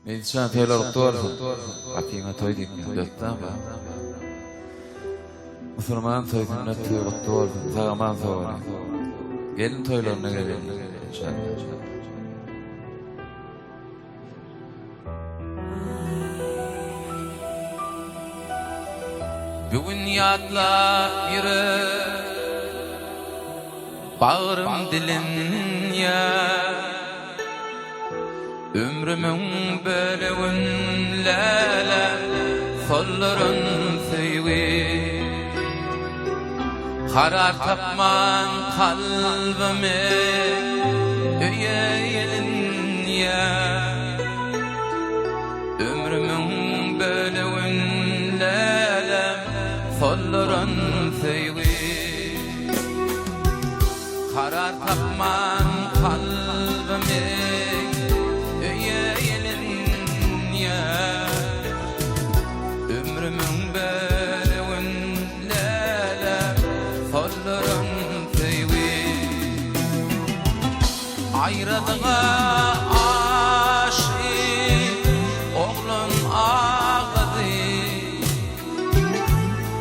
Medişan toylar doğru. Apyına toy dikmen dötten ba. Musulman toylarına toy doğru. Zagaman sonra. Gelin toylarına gelin inşallah. Bugün yatla yürü bağrım dilin ya ömrümün bölüğünlerle solların seyvi karar tapman kalbimi öyeylin ya ömrümün bölüğünlerle solların seyvi karar tapman kalbimi öyeylin ya ömrümün bölüğünlerle solların seyvi ayrılığa aşık oğlun ağladı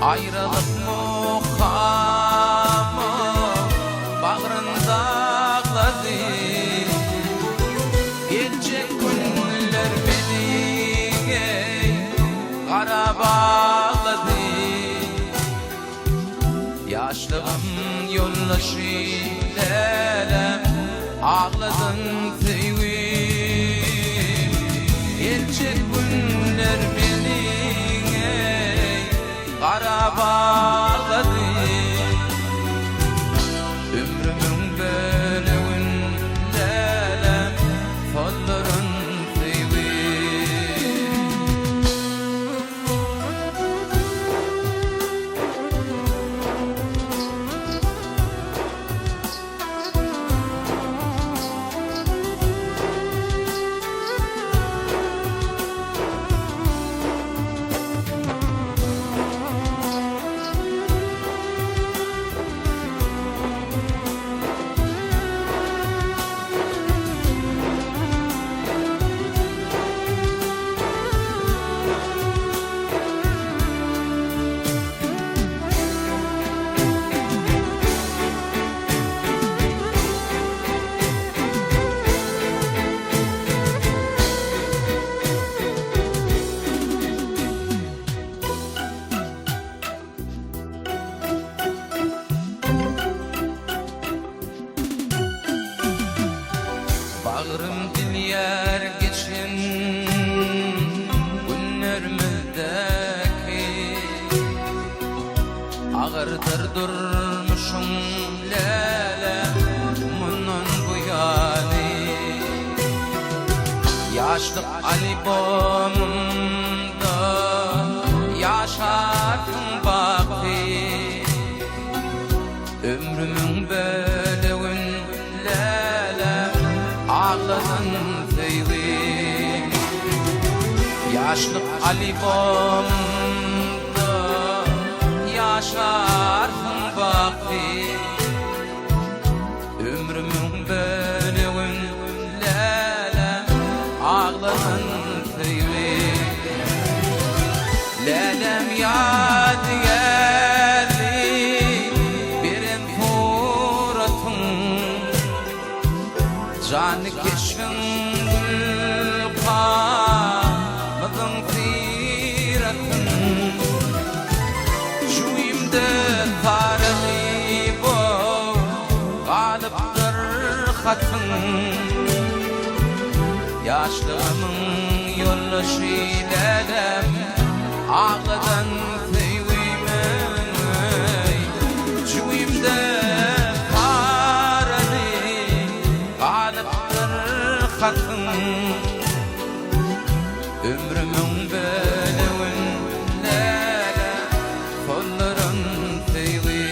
ayrılık muhamı bağrında ağladı gelecek günler beni kara bağladı yaşlığım yollaşıyla ağladın sevim gelecek günler beni kara bağladı ömrümün bölüğünlerle solların bağrım dilyar geçin günlerimizdeki ağırdır durmuşum lele bunun bu yani yaşlık albomumda yaşarsın baki ömrümün bölüğünlerle ağladın sevim yaşlık albomda yaşarsın baki ömrümün bölüğünlerle ağladın sevim lelem yadigarli birin suratın canı keşfin gülkanıdın siratın şu imde tarihi bu kalıptır hatın yaşlığımın yollaşıyla ağladan sevime şu imde tarihi kalıptır hatın ömrümün bölüğünlerle solların seyvi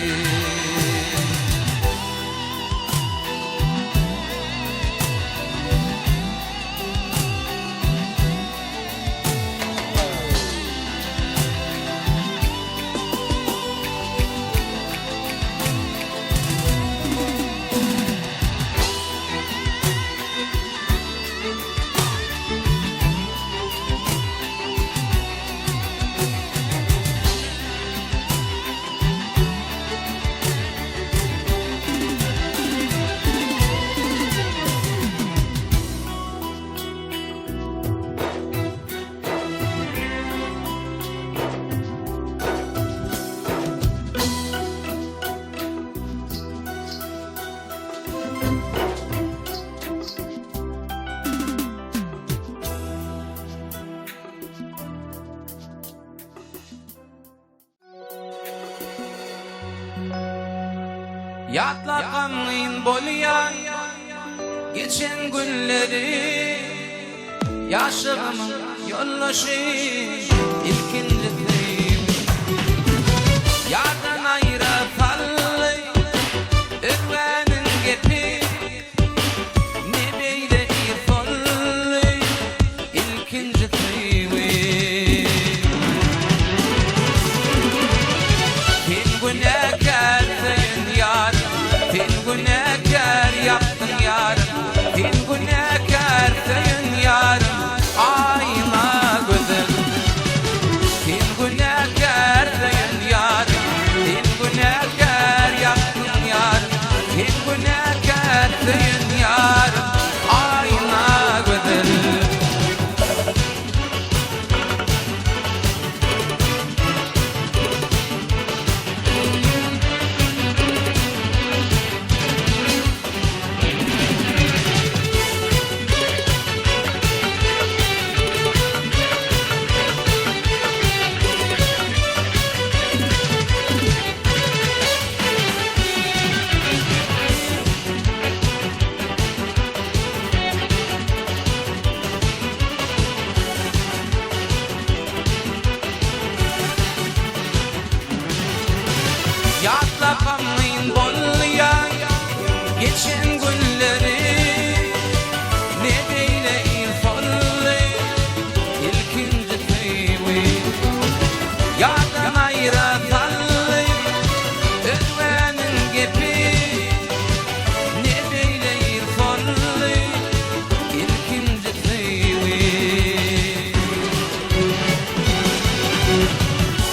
Yatlakanlıyım bolyan geçen günleri, yaşamın yoldaşı ilkinci değil. Yardan ayrı fallı öğrenin gepi, ne beyle irfanlı ilkinci değil. Fin günahkar sayın yar, fin günahkar yaptın yarım, fin günahkar sayın yarım, ayna gözüm. Fin günahkar sayın yarım, fin günahkar yaptın yarım, fin günahkar sayın yarım, ayna gözüm. Yatlakanlıyım bolyan geçen günleri, ne beyle irfanlı ilkinci teyvi. Yardan ayrı tallı özvenin gepi, ne beyle irfanlı ilkinci teyvi.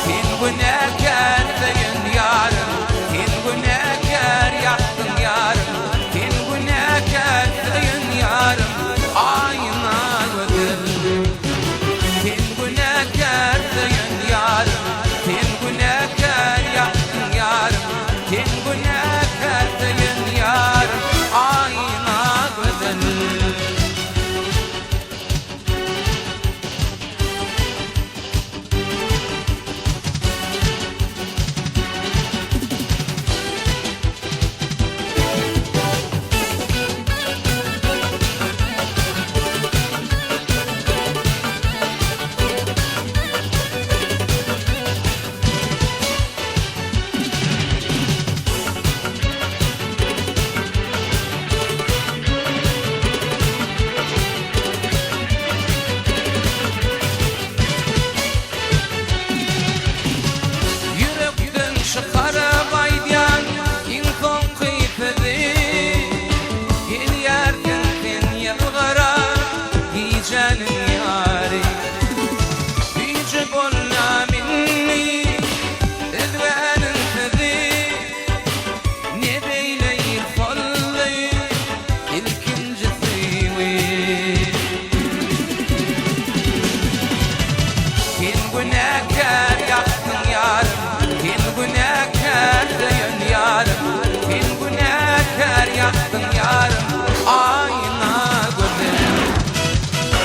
Fin günahkar sayın yarım, fin günahkar yaptın yarım, fin günahkar sayın yarım, ayna gözüm. Fin günahkar sayın yarım, fin günahkar yaptın yarım, fin günahkar sayın yarım, ayna gözüm. Yürekten çıkarıp aydan insan kıyfedi, yeni yerden sen yılgara diyeceğin yari. Büyücü bolla minni özvenin sezi, ne beyle irfanlı ilkinci sıyvi. Fin günahkar yaptın yarım, fin günahkar sayın yarım, fin günahkar yaptın yarım, ayna gözüm.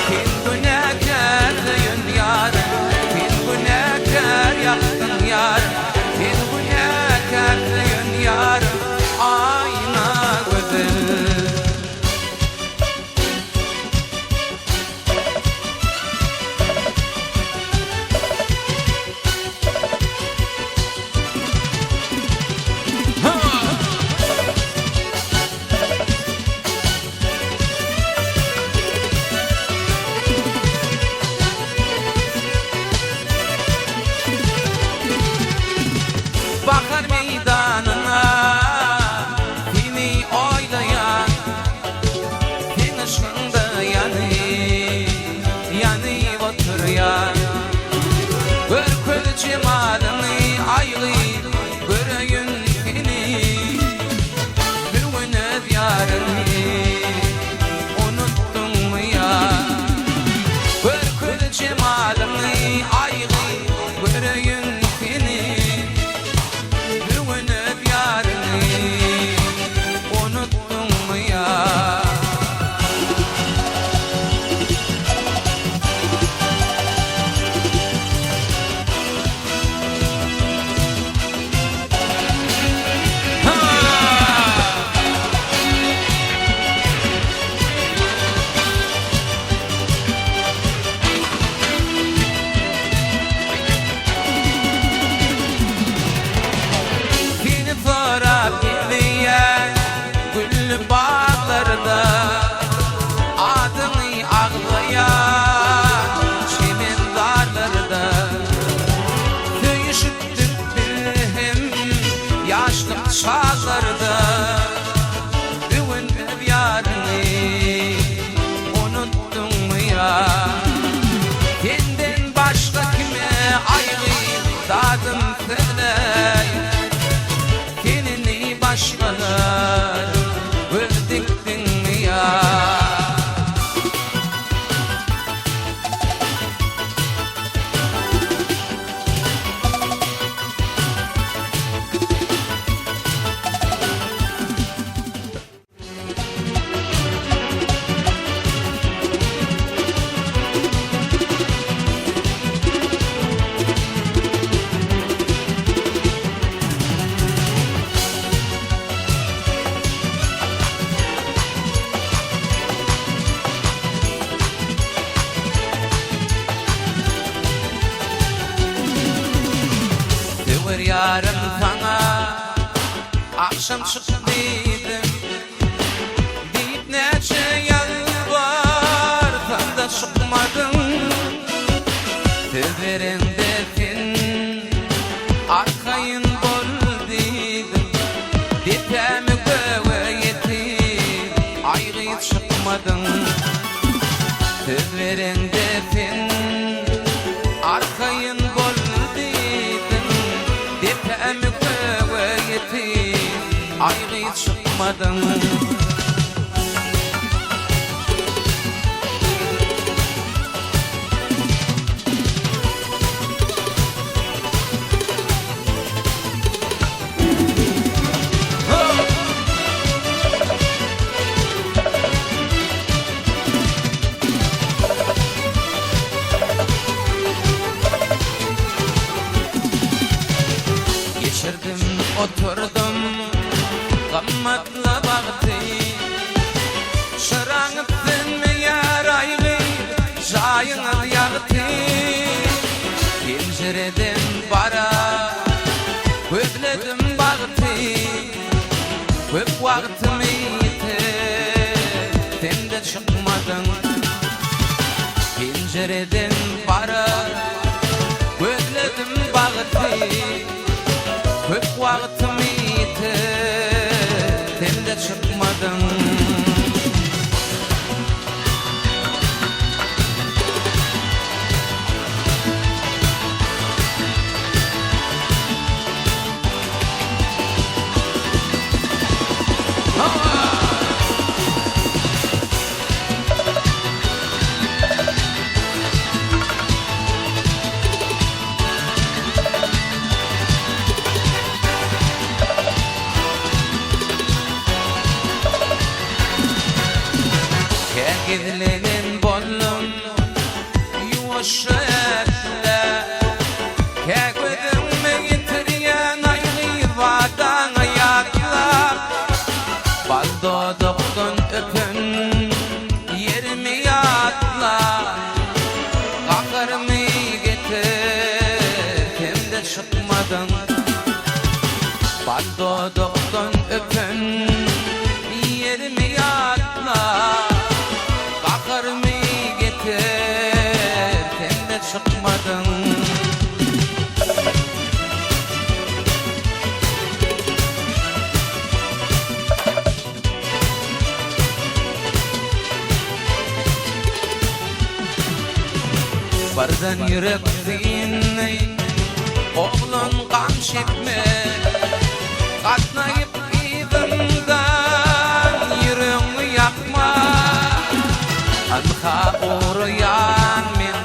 Fin günahkar sayın yarım, fin günahkar yaptın yarım, fin günahkar sayın yarım, ayna gözüm. Bakar meydanına seni oylayan, sen ışığında yanı oturuyan. Gör köz cemalini aylı göreyim seni, bir gün öz yarını unuttun mu ya? Gör köz cemalini aylı göreyim seni, bir gün öz yarını unuttun mu ya? yarım sana akşam çıktıydım deyip neçe yalvardım da çıkmadın. Söz veren defin arkayın bol dedim, depemi göve yetim ayrı çıkmadın. Söz veren defin arkayın bol dedim, depemi göve yetim ayrı çıkmadın. Geçirdim oturdum gammatla baktı, şırağıttın mı yar ayrı jayını yaktı. Pencereden bara köpledim baktı, köp vaktimi sen de çıkmadın. Pencereden bara köpledim baktı, köp vaktimi sen de çıkmadın. Gizlenen bollum yuvaşetler, kegödümme getiriyen ayrı vadan ayaklar. Baldo dokton öpün yerimi yatlar, kakarımı getir hem de çıkmadın. Baldo dokton öpün yerimi yatlar, kakarımı getir sen de çıkmadın. Bardan yürek dinley oğlun kan şepme, katnayıp gidimden yüreğimi yakma. Anka uğrayan men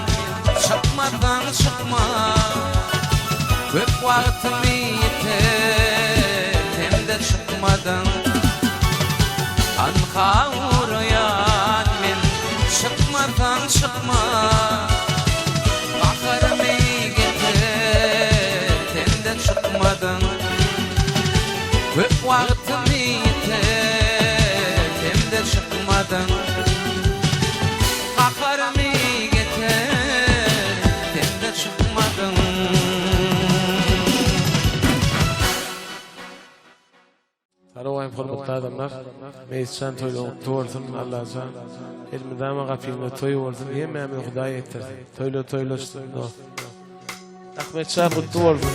çıkmadan çıkma, köp vaktimi yeter sen de çıkmadın. Anka uğrayan men çıkmadan çıkma, kakarımı getir sen de çıkmadın. Köp vaktimi yeter sen de çıkmadın. Kakarımı getir sen de çıkmadın. Saravayım hormatly adamlar, meclisden toylu mutlu olsun Allah'a. Elmidama gafilme toyu olsun, yemeğimi Hudaýa ettirsin. Toylu olsun. Ahmet Şah mutlu olsun.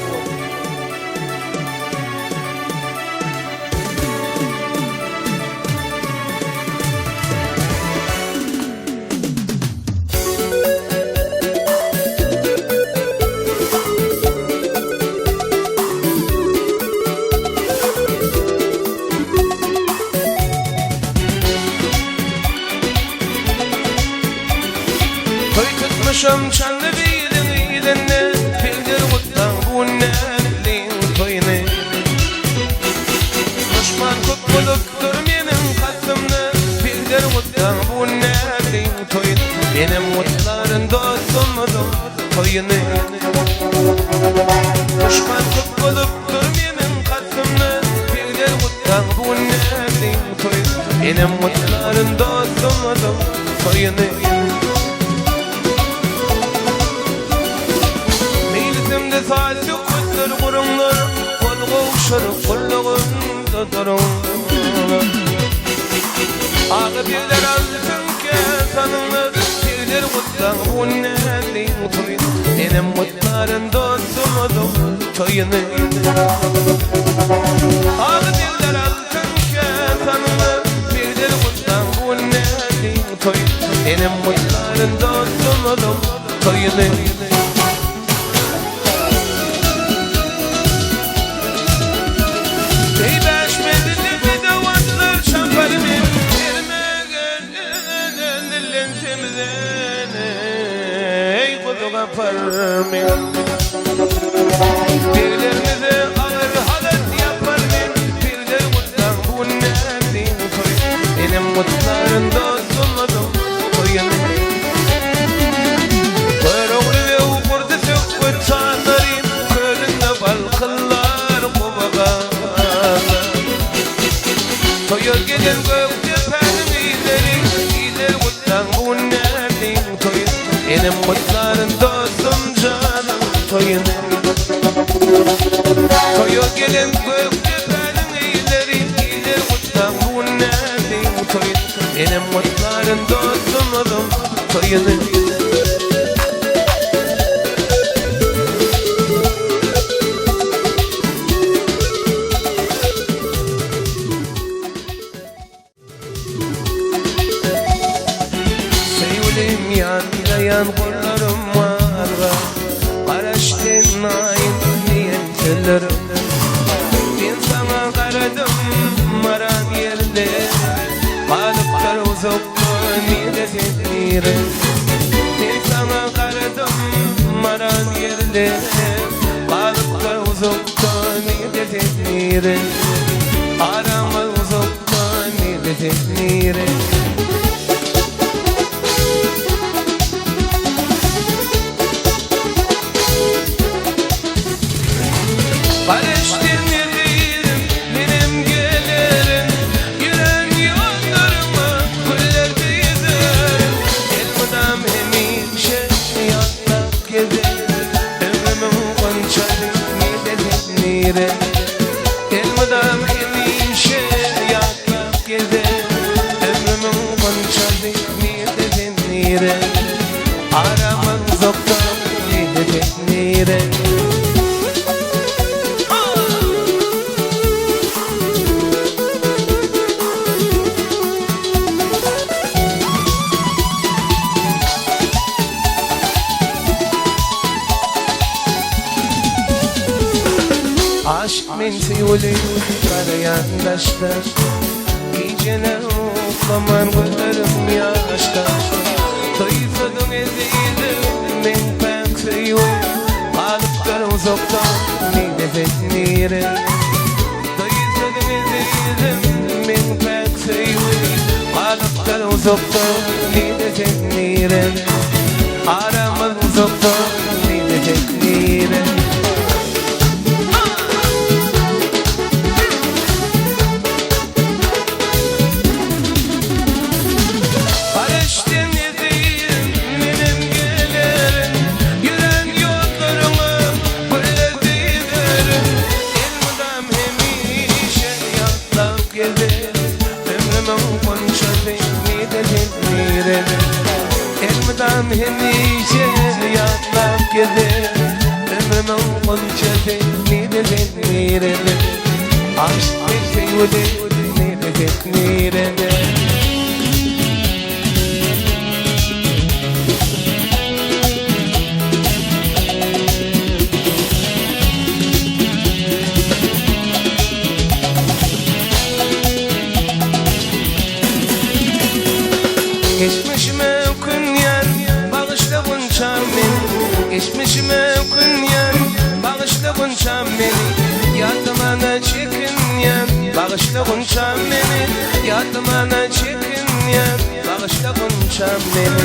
Tutmuşum çanlı bildiğinle, bildir kuttan bu nelin toyunu. Düşman kutbuluktur benim kalbimde, bildir kuttan bu nelin toyunu. Benim mutların dostumudum toyunu. Düşman kutbuluktur benim kalbimde, bildir kuttan bu nelin toyunu. Benim mutların dostumudum toyunu. Saati kutlar kurumlar durun. Ağı birler altın kesanlar, birler mutlan bu nehlin toy. Benim mutların dostumudum toyunu. Ağı birler altın kesanlar, birler mutlan bu nehlin toy. Benim mutların dostumudum toyunu. Birlerimize alır halet yapar men, birler mutlan bu nehlin toy. Benim mutların dostumudum toyunu. Körüğlü ve uğurdu sökü çanlarım, köründe balkıllar kovağada. Toyur gelen göktepenin iyileri mutlan bu nehlin toy. Benim mutların dostum canım toyunu. Toyur gelen göktepenin iyileri mutlan bu nehlin toy. Benim mutların dostumudum toyunu. Yan kollarım var, Karaştın ayın diyen tellerim. Ben sana karadım maran yerde, kalıplar uzakta nide tedbire. Ben sana karadım maran yerde, kalıplar uzakta nide tedbire. Arama uzakta nide tedbire. Karıştın yerim, benim gelirim, yüren yollarıma kullerde yüzerim. Elmadam hemişe yatlak gezerim, ömrümün konçadı nire. Elmadam hemişe yatlak gezerim, ömrümün konçadı nire. Aramın zokta nire. Aşk mensiyoli karayan daşlar, geceler uklaman gözlerim yaşta. Toysadın eziydim men pek seyoy, kalıplar uzakta nide nire. Toysadın eziydim men pek seyoy, kalıplar uzakta nide nire. Aramız uzakta nide nire. Elmadam hemişe yatlak gezerim, ömrümün konçadı nire. Aşk mensiyoli nire. Geçmişime künyen bağışla bunçam beni. Geçmişime künyen bağışla bunçam beni. Yatmana çekinyen bağışla bunçam beni. Yatmana çekinyen bağışla bunçam beni.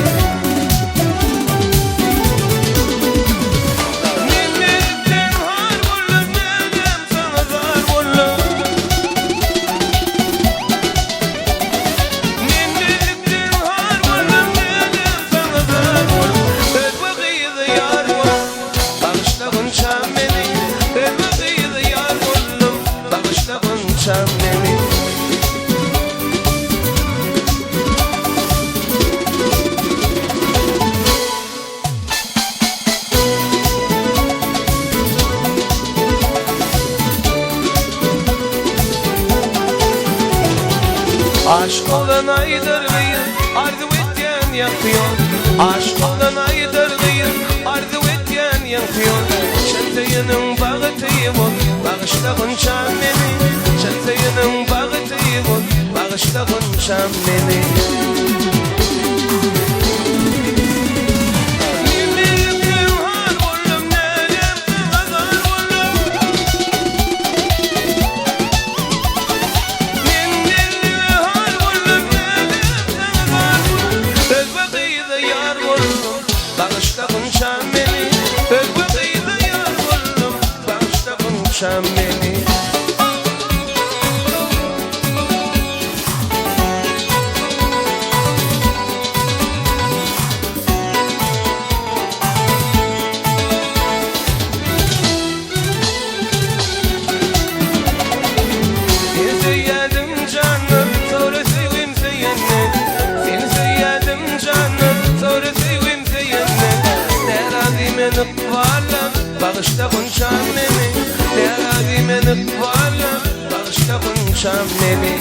Çam Aşk olan aydırlıyım, arzu etyen yakıyor. Aşk olan aydırlıyım, arzu etyen yakıyor. Şenteyinin bağıtıyım ol, bağışla konçam beni. Şenteyinin bağıtıyım ol, bağışla konçam beni. Beni sevdim canım, sonra sevdim seni. Seni sevdim canım, sonra sevdim seni. Terazime nıkvarlam, bağışla konçam beni. Terazime nıkvarlam, bağışla konçam beni.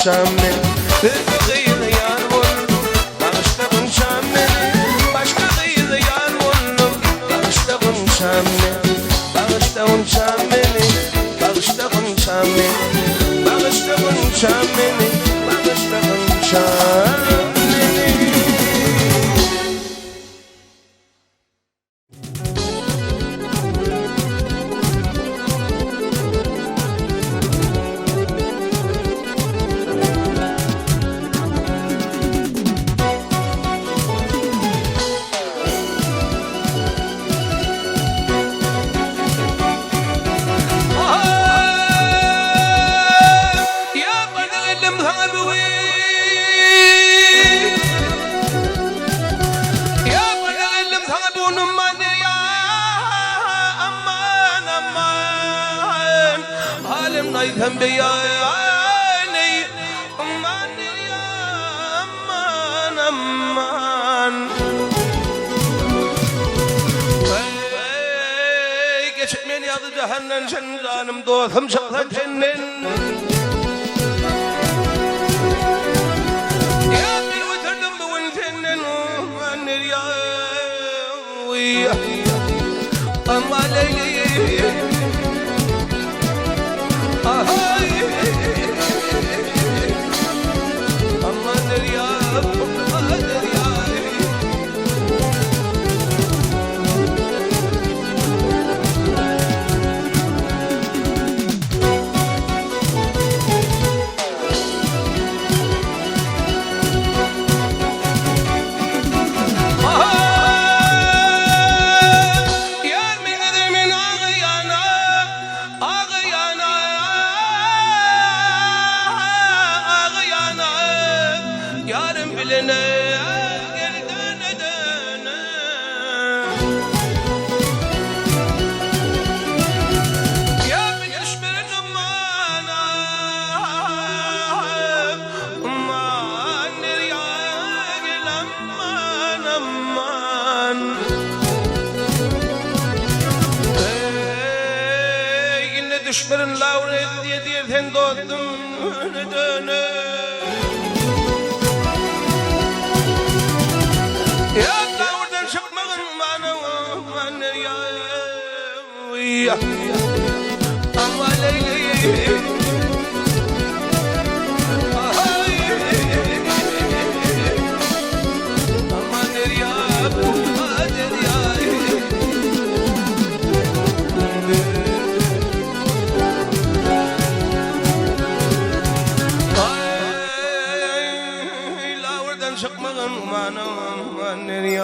Şamen, kıyılı yar oldum, bağışla konçam beni. Başka kıyılı yar oldum, bağışla konçam beni. Bağışla konçam beni, bağışla konçam beni. Bağışla konçam beni, bağışla konçam beni. Naythem beyani aman ya aman aman. Geçmeyen yadı cehennem sen canım dostum çaklan senin. Ya bir ötürdüm bugün senin aman ya aman leyli. Aman derya, aman derya. Yarın bilene gel döne döne. Ya bir düşmenin aman aman nereye gel aman aman. Yine düşmenin lavret diye sen dostum döne döne. Ya oradan çıkmağın bana aman ya aman leyli. Aman ya aman ya. La oradan çıkmağın bana nereye?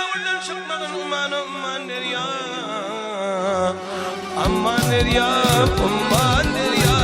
Oradan çıkmağın bana nereye? Aman nereye? Aman nereye?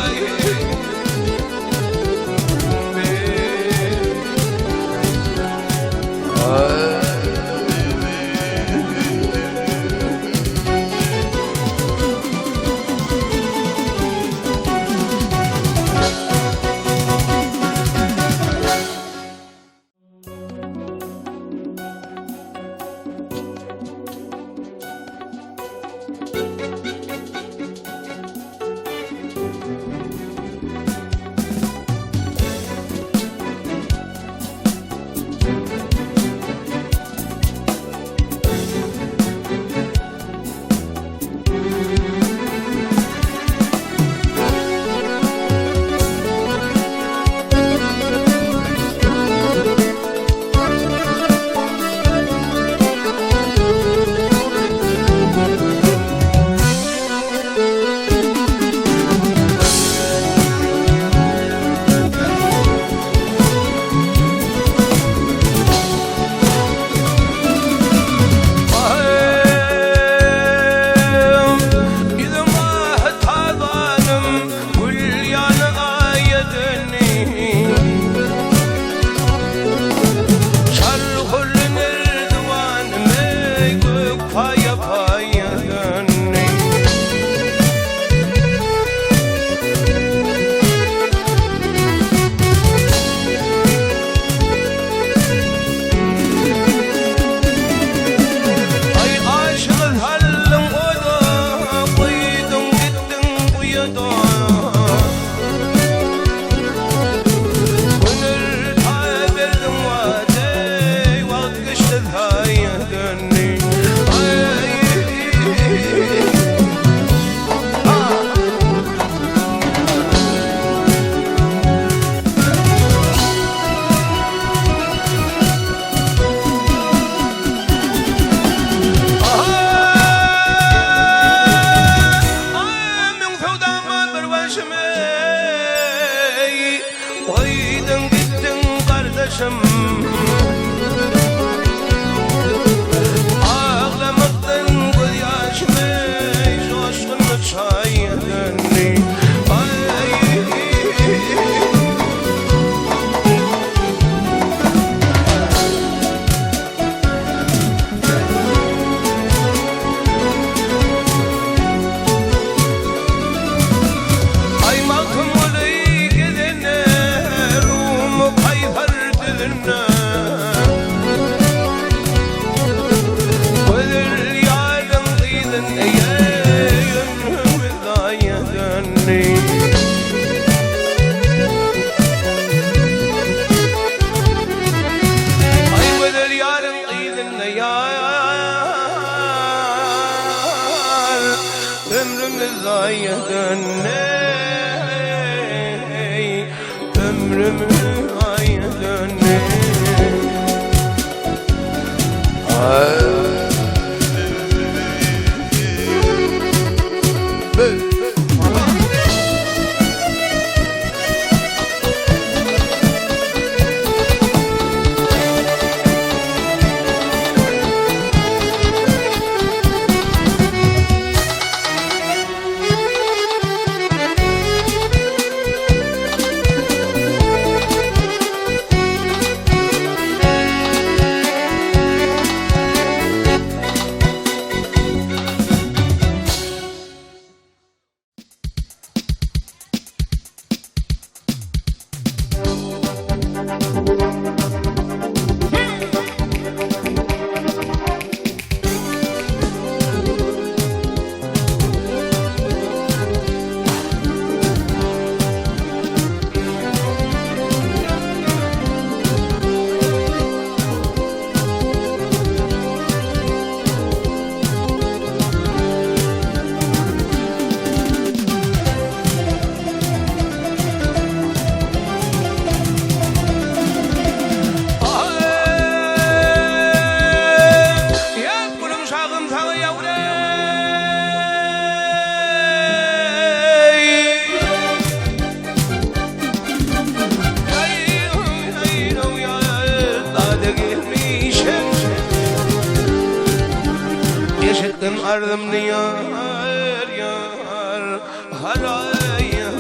Ardım yar yar harayani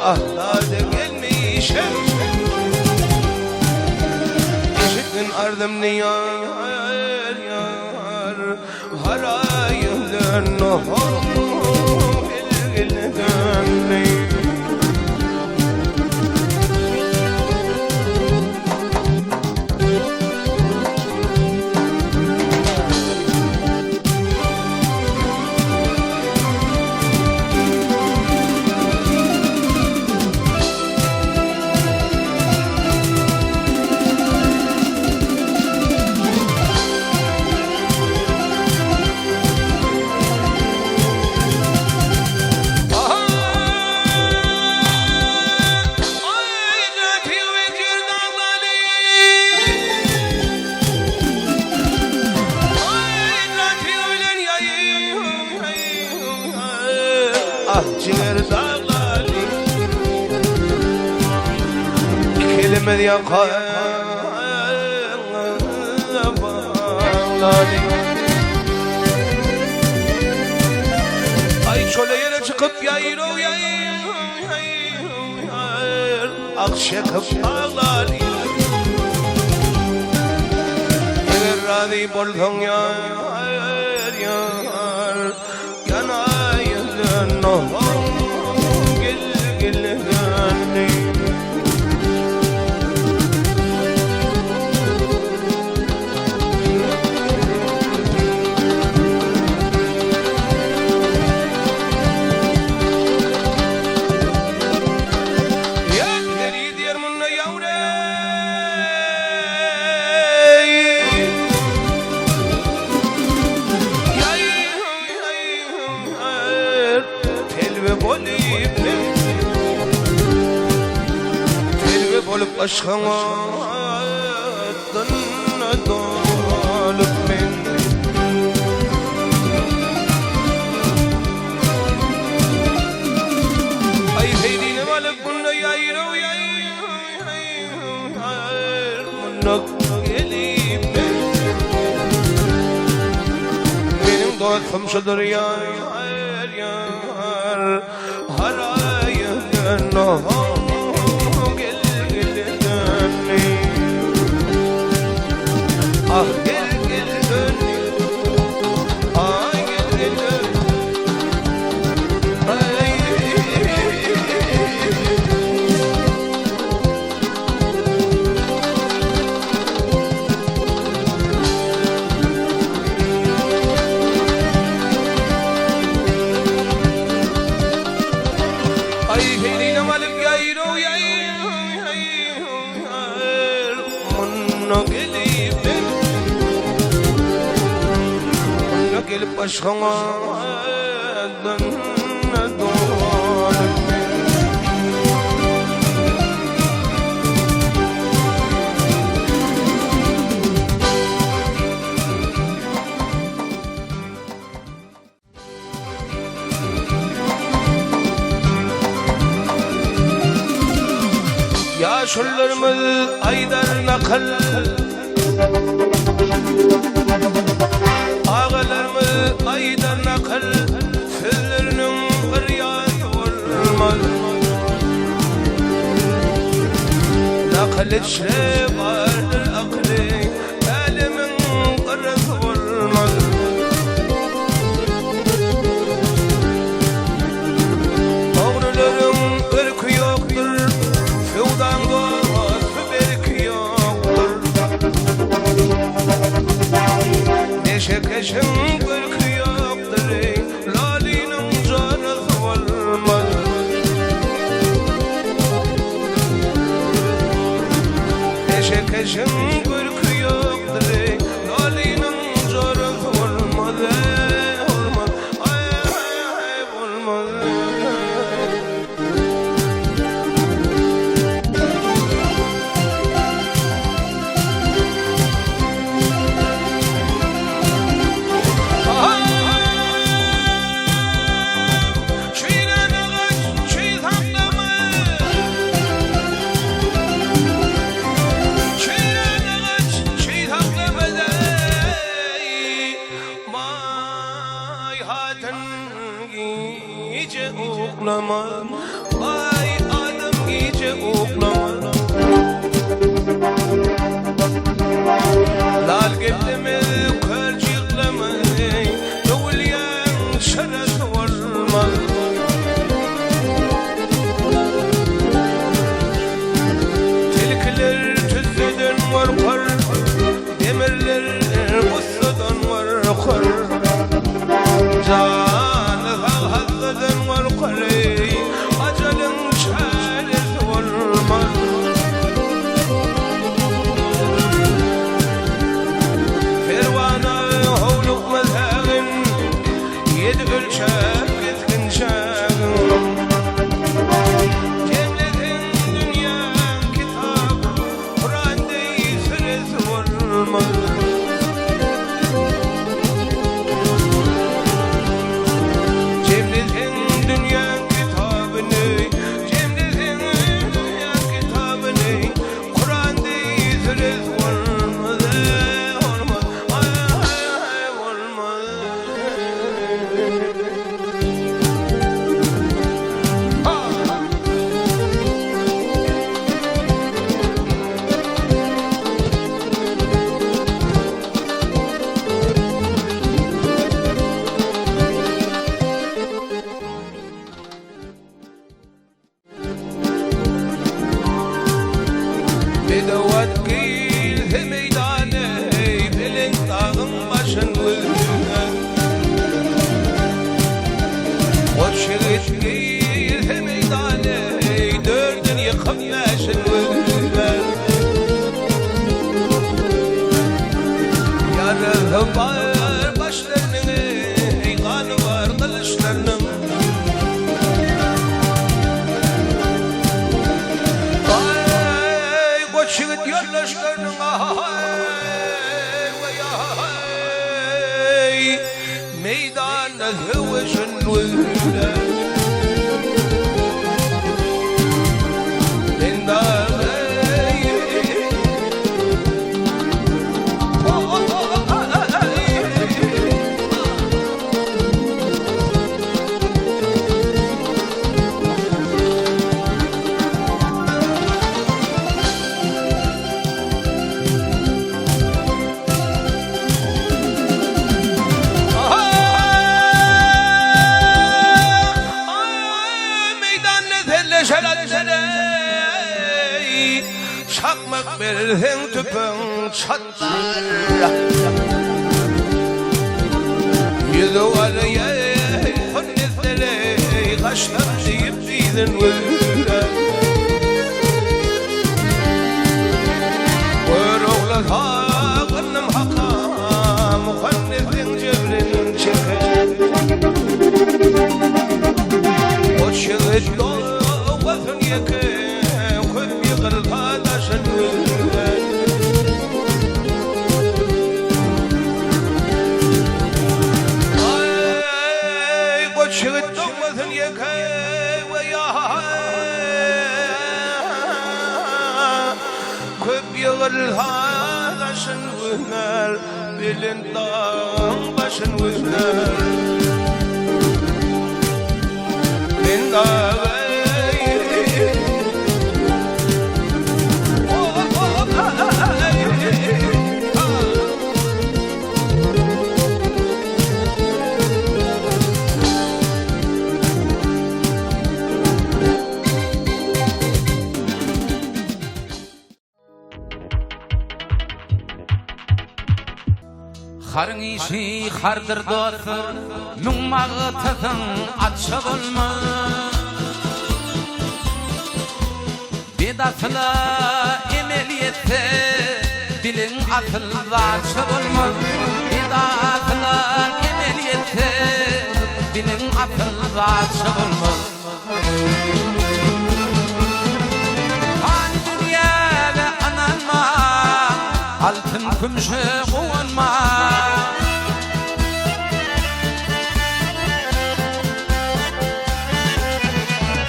ahlada gelmişim Eşitin ardımını yar yar Harayımdan ohum bilgilden ciğer dağları kelime yakar bağları ay çöle yere çıkıp yayır o yayır akşakıp ağları eğer radhi bolsun yar yar yanayın ohum gilgilden Olup aşkına dolup ben ay heydine alıp bunu yayır o yayır bunu gelip benim dostum şudur yar harayın ohum ah gel gel dön ay gel gel dön ay ay heydine malık yayro yayr munno gelip gelip aşkına dolup yaşlarımız aydar nakal ağalarımız aydar nakal sözlerinin kıryası olmaz nakal içre vardır aklı elimin kırısı olmaz oğruların ırkı yoktur fevdan doğası belki yoktur Keşin kırkı yoktur lalinin canısı olmaz Keşin kırkı yoktur lalinin canısı olmaz olmaz ay olmaz gece oklamam ay Bedovat giyildi meydane Bilin dağın başın vurgan Koç yigit giyildi meydane Dördün yıkıp meşin vurgan Yarı var başlarının Kanı var kılıçlarının Şıgıt yollaşlarının ay meydana hıvışın vurda Şakmak verirsen tüpün çatlar Yüzü var ya Konnizleri Kaşlar deyip değilin vurlar Kuyruğlu sağınım haka Muhannizin cebrin çeker Koç yığıt doğasın yakın Kırtaşın vurgan Ay koç yigit doğmasın yakay ve ya Köp yığırtaşın vurgar Bilin dağın başın vurgar Ben dağı Harın işi hardır dostum Mümmağı tızın atşı bulma Bedasıla emeliyette Dilin atıl atşı bulma Bedasıla emeliyette Dilin atıl atşı bulma Han dünya ve ananma Altın kümşü kuvunma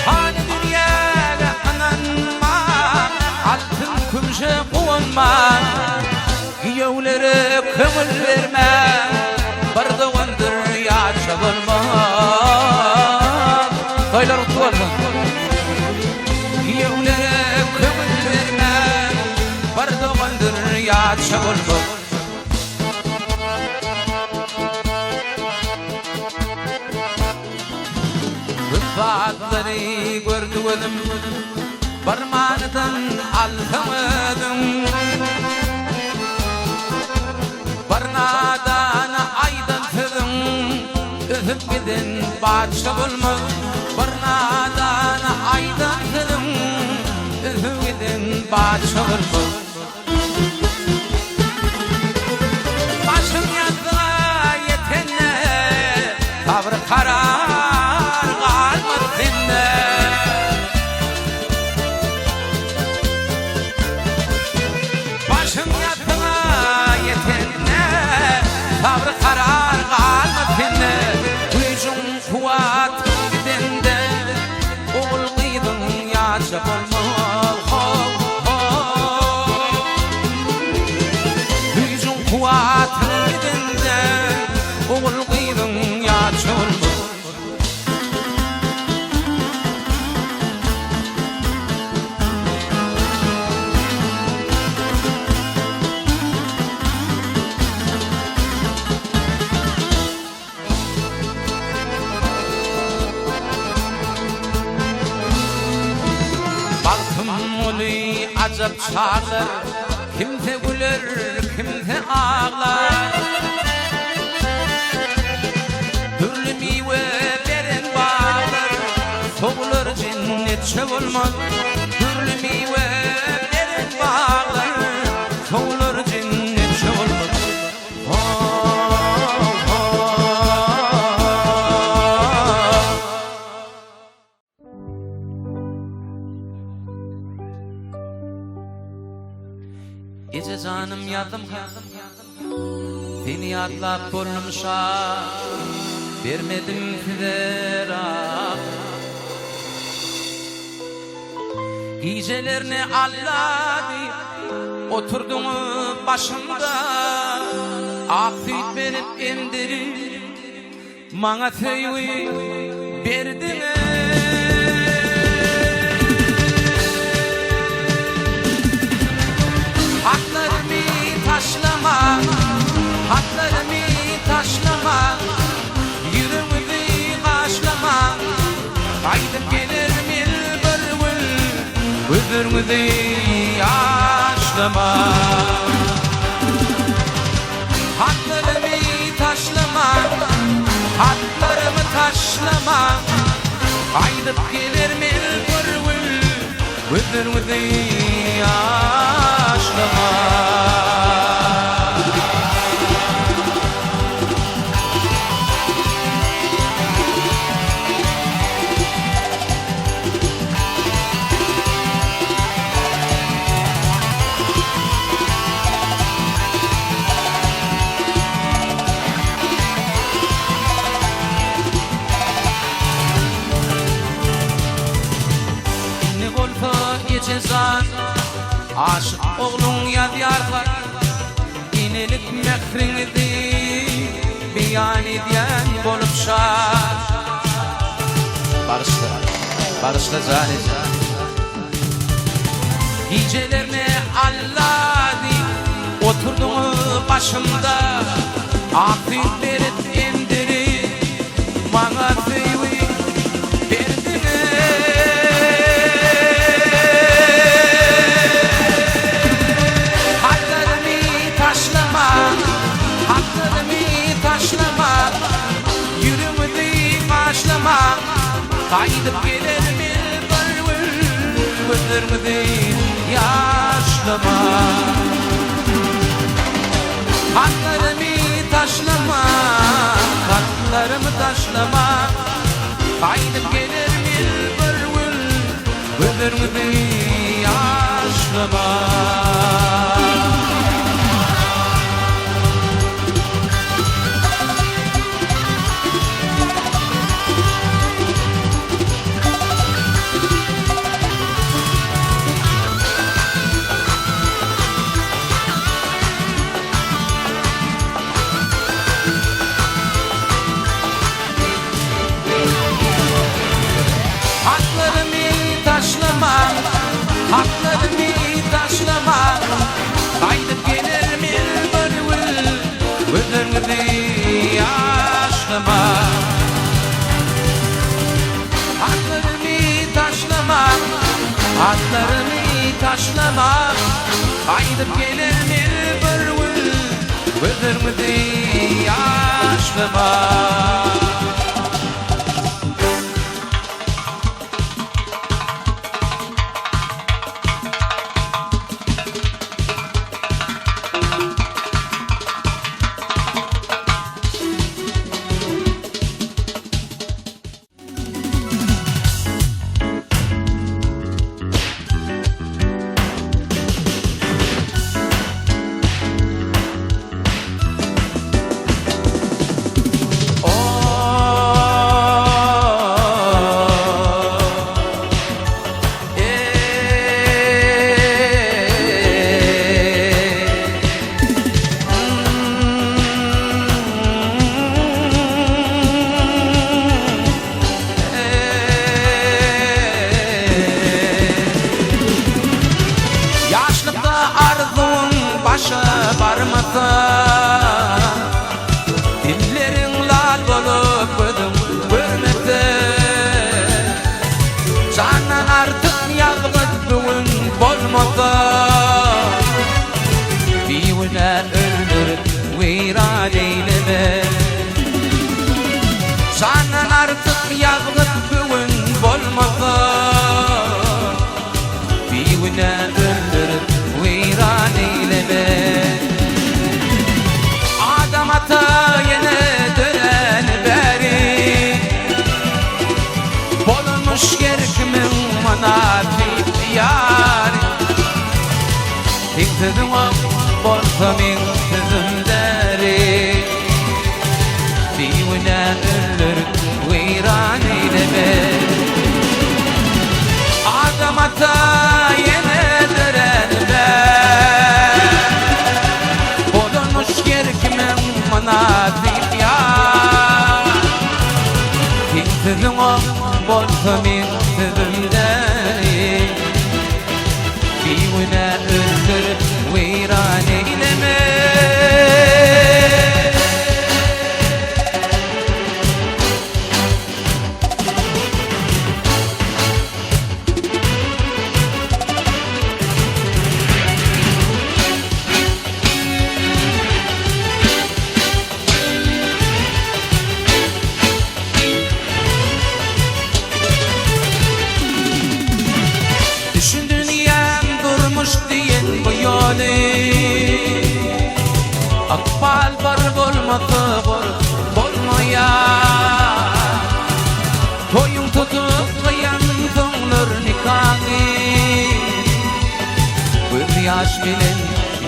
Han dünyada ananma Altın kümşü kuvunma Yevleri kımıl verme Bardağındır yaşa bulma Toylar utlu olsun Yevleri kımıl verme Bardağındır yaşa bulma Rıfatları gördüğüm Parmağından alkamadım Barnadan aydantıdım Ühüp gidin bahçe bulma Barnadan aydantıdım Ühüp gidin bahçe bulma Başım yazdığa yetenle Tavrı karar kalmadı sende Başım yazdığa yetenle Tavrı karar kalmadı sende Gücüm kuvat gidende Oğul kıydın yaşa bulma acap çağlar, kimde güler, kimde ağlar. Türlü meyvelerin bağlar, soğulur cennetçe olmaz. Türlü meyvelerin bağlar, soğulur cennetçe olmaz. Gece canım yadım seni yadlap burnum şah, vermedim fidera. Gecelerini alladı oturdun başımda, afiyet verip emdirip bana teyvi verdin. Haklarımı taşlama, haklarımı taşlama, yüreğimi kaşlama. Kaydım gelirim gözlerimi yaşlama. Haklarımı taşlama, haklarımı taşlama. Kaydım gelirim gözlerimi yaşlama. Cezan aşık oğlun yadyarlar, inelik mehrini beyan ediyen bolup şar. Barışla zane gecelerine alladı oturdun başımda, afiyet verip emdirip bana teyvi verdin. Kaydıp gelirim gözlerimi yaşlama. Haklarımı taşlama, haklarımı taşlama. Kaydıp gelirim gözlerimi yaşlama. Haklarımı taşlama, kaydıp gelirim gözlerimi yaşlama. Haklarımı taşlama, haklarımı taşlama, kaydıp gelirim gözlerimi yaşlama. Dillerin lal bolup gözüm görmekte, candan artık yalgız bugün bolmasa. nasip yari Tintidim bolsa min tüzümleri Divine ölür viran eyleme Adam ata yine dören ben Bolunmuş gerkimin nasip yari Tintidim bolsa min tüzümleri Divine ölür viran eyleme Akbal bar bolmasa bolmaya Toyun tutup kıyan sonlar nikahı Bir yaş bilen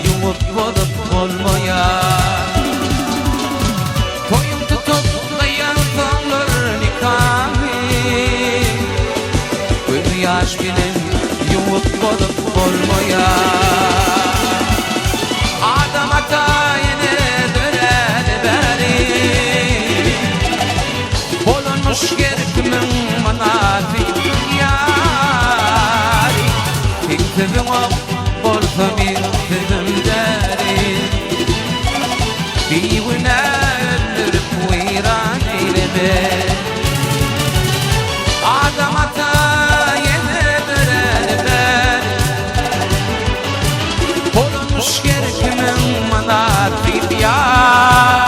yumup bolup olmaya Toyun tutup kıyan sonlar nikahı Bir yaş bilen yumup bolup olmaya Adam ata gerkimin manasip yari Tintidim bolsa min tüzümleri Divine öldürüp viran eyleme Adam ata yine döner ben Olmuş gerkimin manasip yari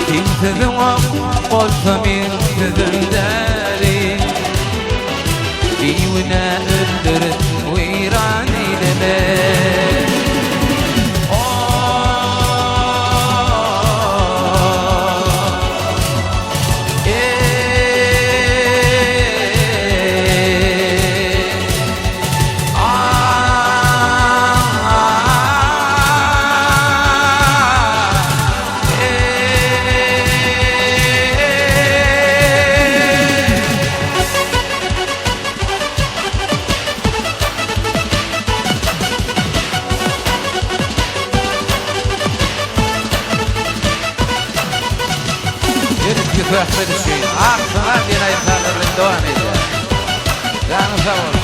Tintidim bolsa min tüzümleri Divine öldürüp viran eyleme Ahmed Hüseyin, sana bir ayaklarla devam edeceğiz. Canım sağ olun.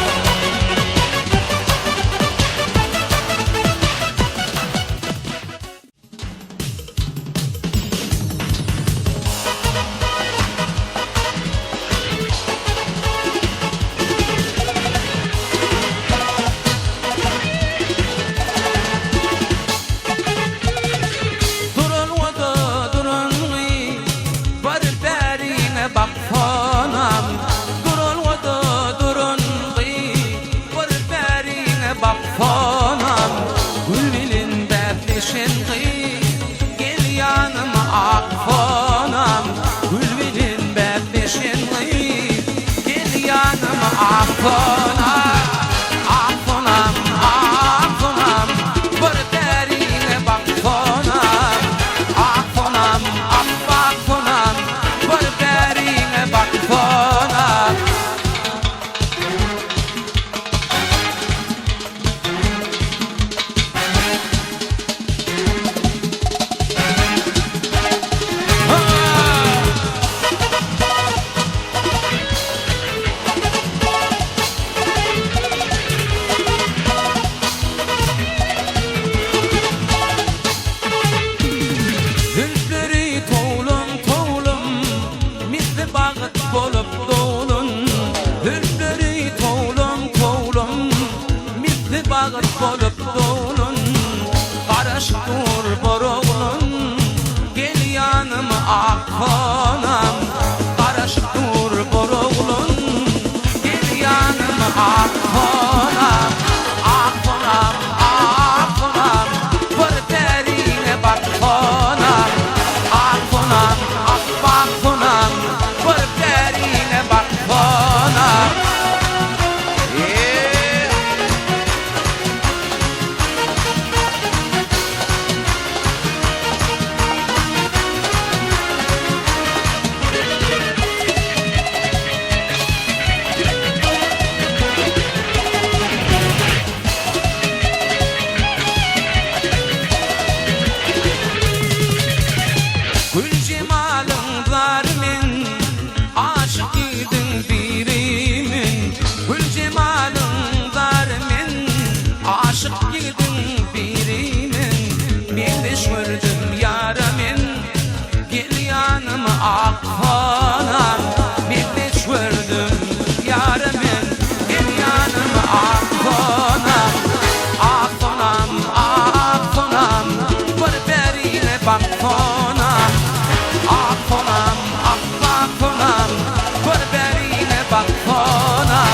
bak sona.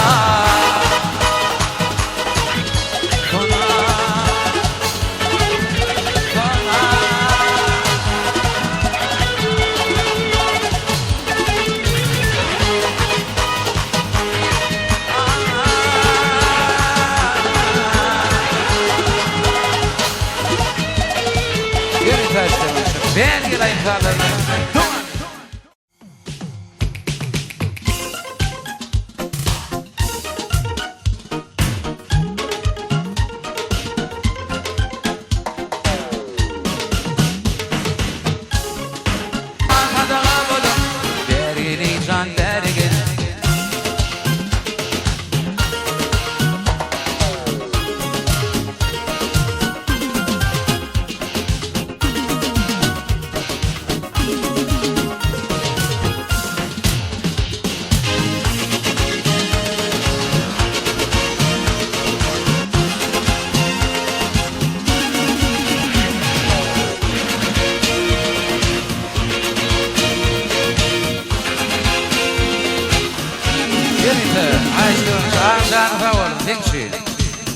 Ben gireyim karlarına.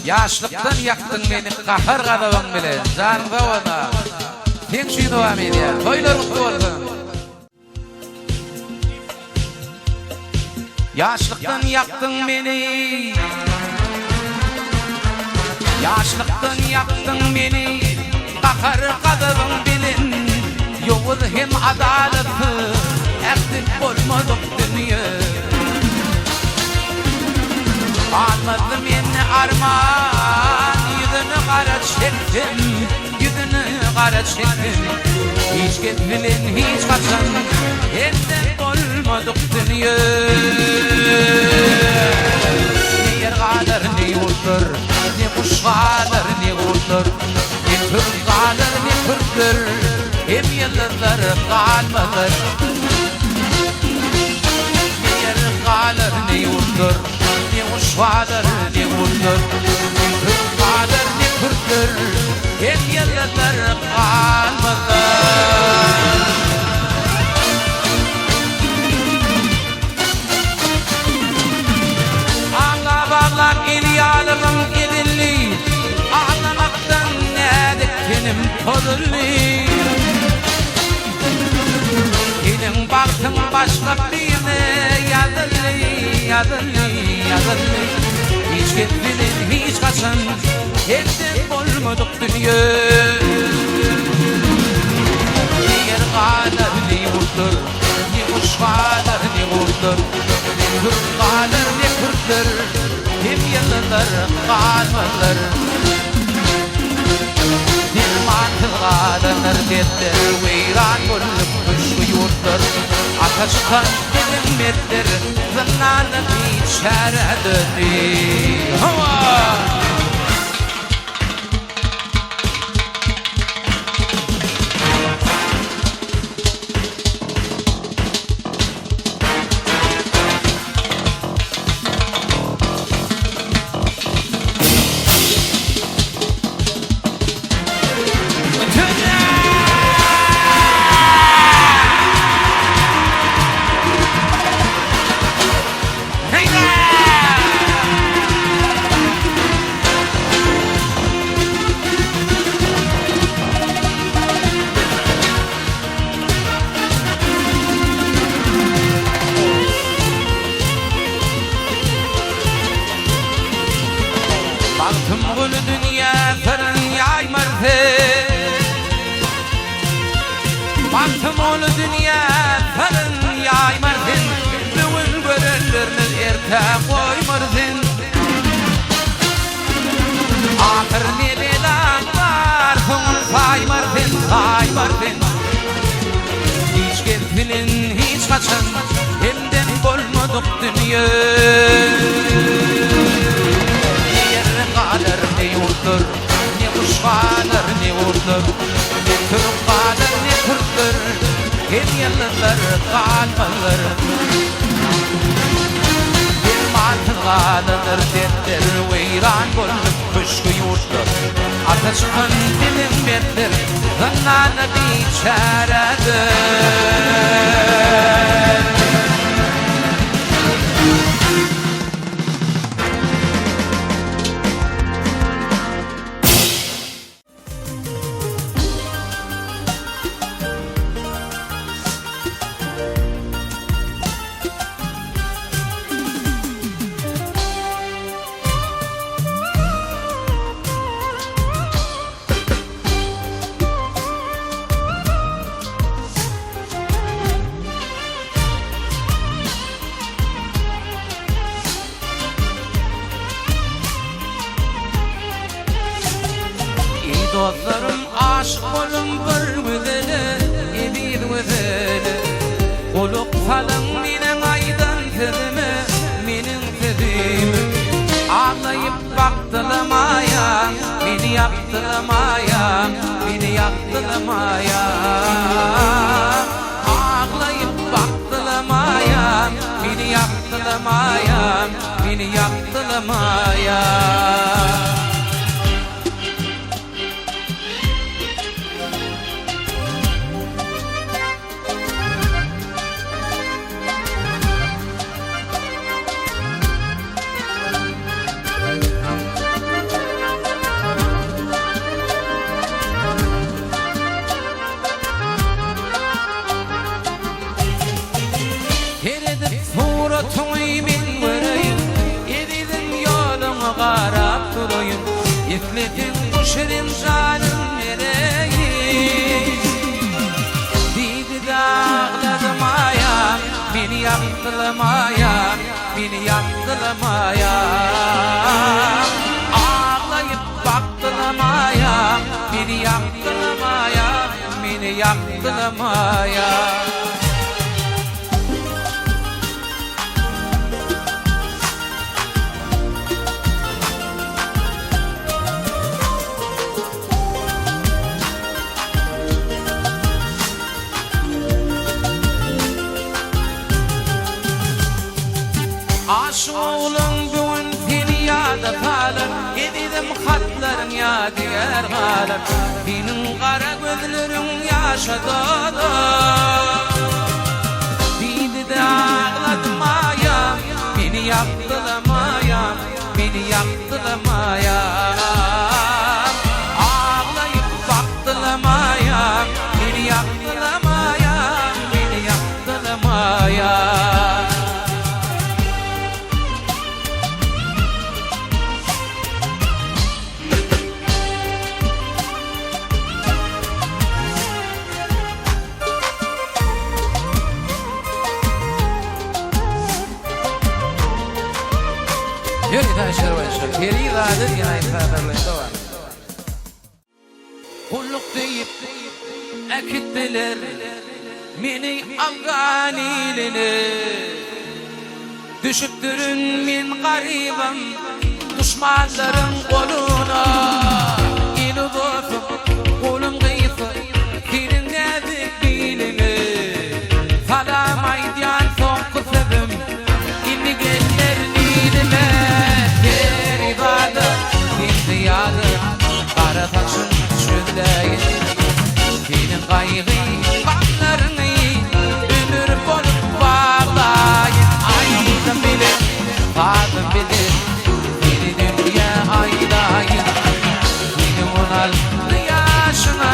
Yaşlıktan yaktın beni kahır kadavın bile. Canıza ona. Tenkşi devam ediyor. Toylar mutlu olsun. Yaşlıktan yaktın beni. Yaşlıktan yaktın beni. Kahır kadavın bilin. Yol hem adaletı. Erdik olmadık dünya. Anladım yeni armağan. Yüzünü kara çektim. Yüzünü kara çektim. Hiç gitmedin hiç kaçan. Elden olmadık dünya. Ne yer kadar ne yurtlar. Ne kuş kadar ne yurtlar. Ne Türk kadar ne Türkler. Hem yıllar kalmalar. Ne yer kadar ne yurtlar. Şuadır ne vurdur, Türk'adır ne Kürt'tür, hep yıllar kalmadı. Ağla bağlar ilyalımın edilli, ağlamaktan ne dikkenim tozulli. Gidin baktım başka birine yazılli, yazılli. Hiç gitmedin hiç kaçan. Elden olmadık dünya. Ne yer kadar ne yurtlar. Ne kuş kadar ne yurtlar. Ne Türk kadar ne Kürtler. Hem yıllar kalmalar. Ne matıl kadar dertler. Veyran olup kuşku yurtlar. Ateşten dedim ettir. Zannanı biçare döndü. Hava! Baktım bu dünya fırın yaymardı. Baktım o dünya fırın yaymardı. Bugün görünürünüz erke koymardın. Ahır ne belan var, saymardın, saymardın. Hiç gitmedin hiç kaçan, hemden olmadık dünya. Ne yurtlar, ne kuş kadar ne yurtlar. Ne Türk kadar ne Kürtler. Hem yıllar kalmalar. Bir matıl kadar dertler. Veyran olup kuşku yurtlar. Ateşten dilim betler. Zannanı biçaredir. dostlarım aşık bolum bir güzeli, bir güzeli. Kuluk salın minin aydan tezimi, minin tezimi. Ağlayıp baktılam ayağım, beni yaktılam ayağım, beni yaktılam ayağım. Ağlayıp baktılam ayağım, beni yaktılam ayağım, beni yaktılam ayağım. Suratımın vereyim, edidin yolunu qarab durayım. İfletin bu şirin canım vereyim. Didi dağladım ayağım, beni yaktılam ayağım, beni yaktılam ayağım. Ağlayıp baktılam ayağım, beni yaktılam ayağım, beni yaktılam ayağım. Aşığılın bugün seni yada kalır, edidim hatların yadigar kalır. Benim kara gözlerim yaşadı, didi de ağladım ayağım, beni yaktılam ayağım, beni yaktılam ayağım. Ağlayıp baktılam ayağım, beni yaktılam ayağım, beni yaktılam ayağım. Yürü taşır başır, periladır yine ifadırlıkta var. Kulluk deyip ekittiler meni Afganilini. Düşüptürün min garibim düşmanların koluna. İli dostum kolum kıyısı senin nezik bilini. Salam aydiyan son kısıdım inni geller nilime. Kara taşın çöldeyin, senin kaygı baklarını ömür bolup bağlayın. Aydım bilir, fadım bilir, seni dünya aydayın. Senin onarlı yaşına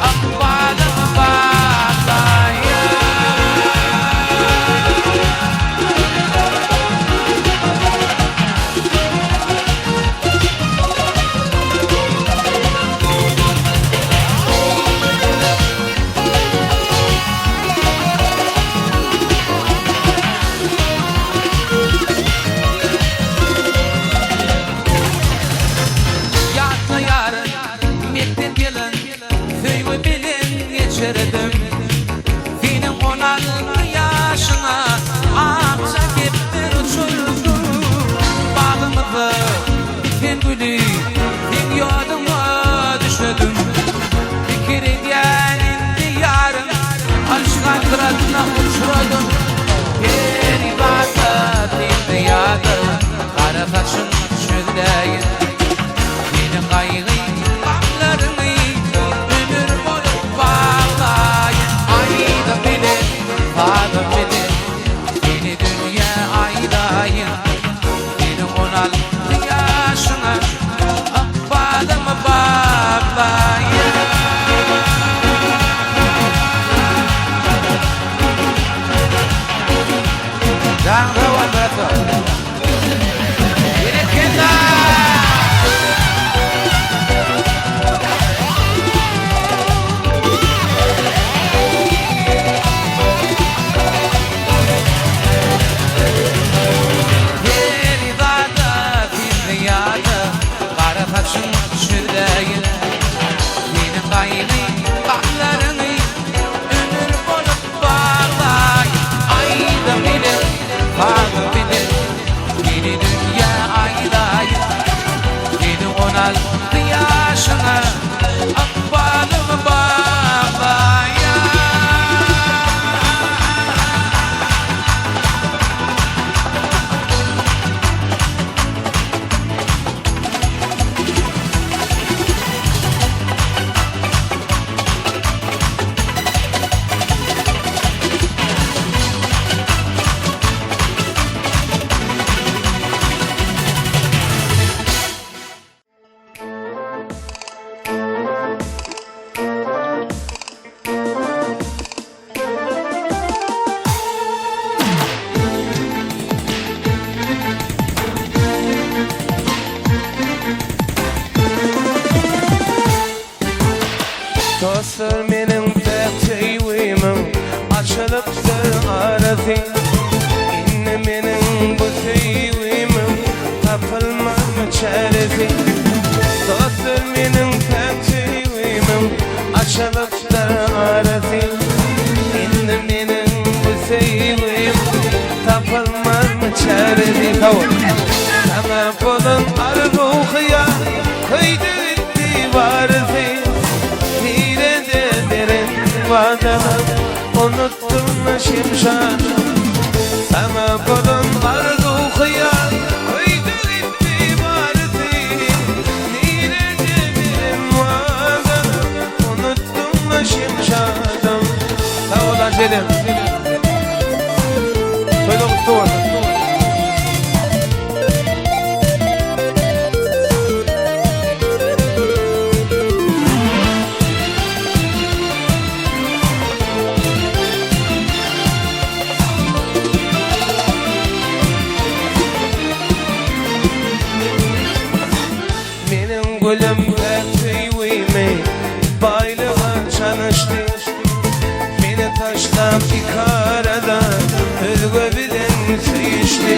akbadım bağlayın. Senin onarlı yaşına akça gittir uçurdu. Bağımızı sen gülü, sen yoduma düşmedim. Fikir ediyen indi yarın, alışkan kıratına uçuradım. Geri basat indi yarın, kara saçın çöldeyin. Senin kaygı baklarını ömür bolup bağlayın. Ayda bilir, fadım bilir, seni dünya aydayın. Senin onarlı yaşına akbadımı bağlayın. Canlı vandatı açılıptır arası. İnne menin bu sevimim tapılmaz mı çaresi. Dostlar menin pek sevimim açılıptır arası. İnne menin bu sevimim tapılmaz mı çaresi. Sana bulun arzuya kıydı gitti varisi. Nirede derin vadana unuttum mu şimşadı. Sana bulun arzuya kıydı gitti varisi. Nirede derin vadana unuttum mu şimşadı. Sağ ol Angelim. Söyle Mustafa. Gülüm pek sevimi baylığa çalıştı. Beni taşlap ikarada özgü bilen sevişti.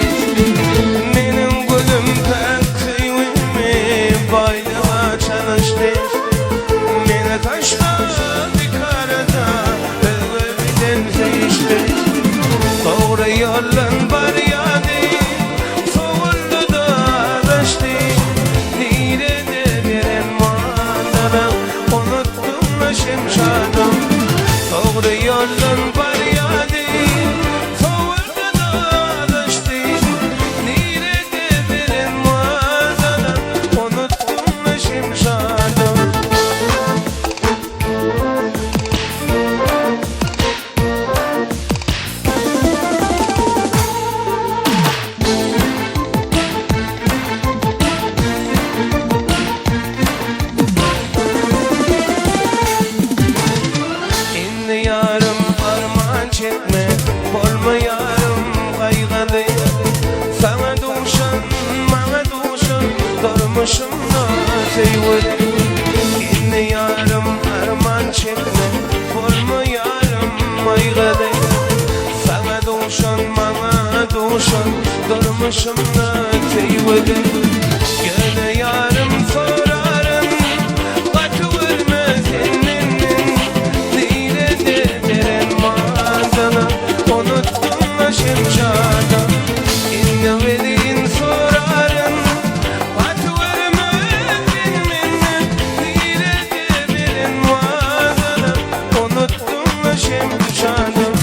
Benim gülüm pek sevimi baylığa çalıştı. Beni taşlap ikarada özgü bilen sevişti. Doğru yolun var yani soğuldu da araştı. Şimşadım doğru yolun var yani soğurdu da alıştı. Nerede birin muazzana unuttum mu şimşadım. Yarım armağan çekme, olma yarım kaygılı. Sana duşan, bana duşan, durmuşum da sevdim. İnne yarım armağan çekme, olma yarım kaygılı. Sana duşan, bana duşan, durmuşum da sevdim. Gene yarım sorarım, kaçı vermez ennin. Unuttum mu şimşadım. İnne velin sorarın kaç vermez ennin. Nerede birin muazana unuttum mu şimşadım.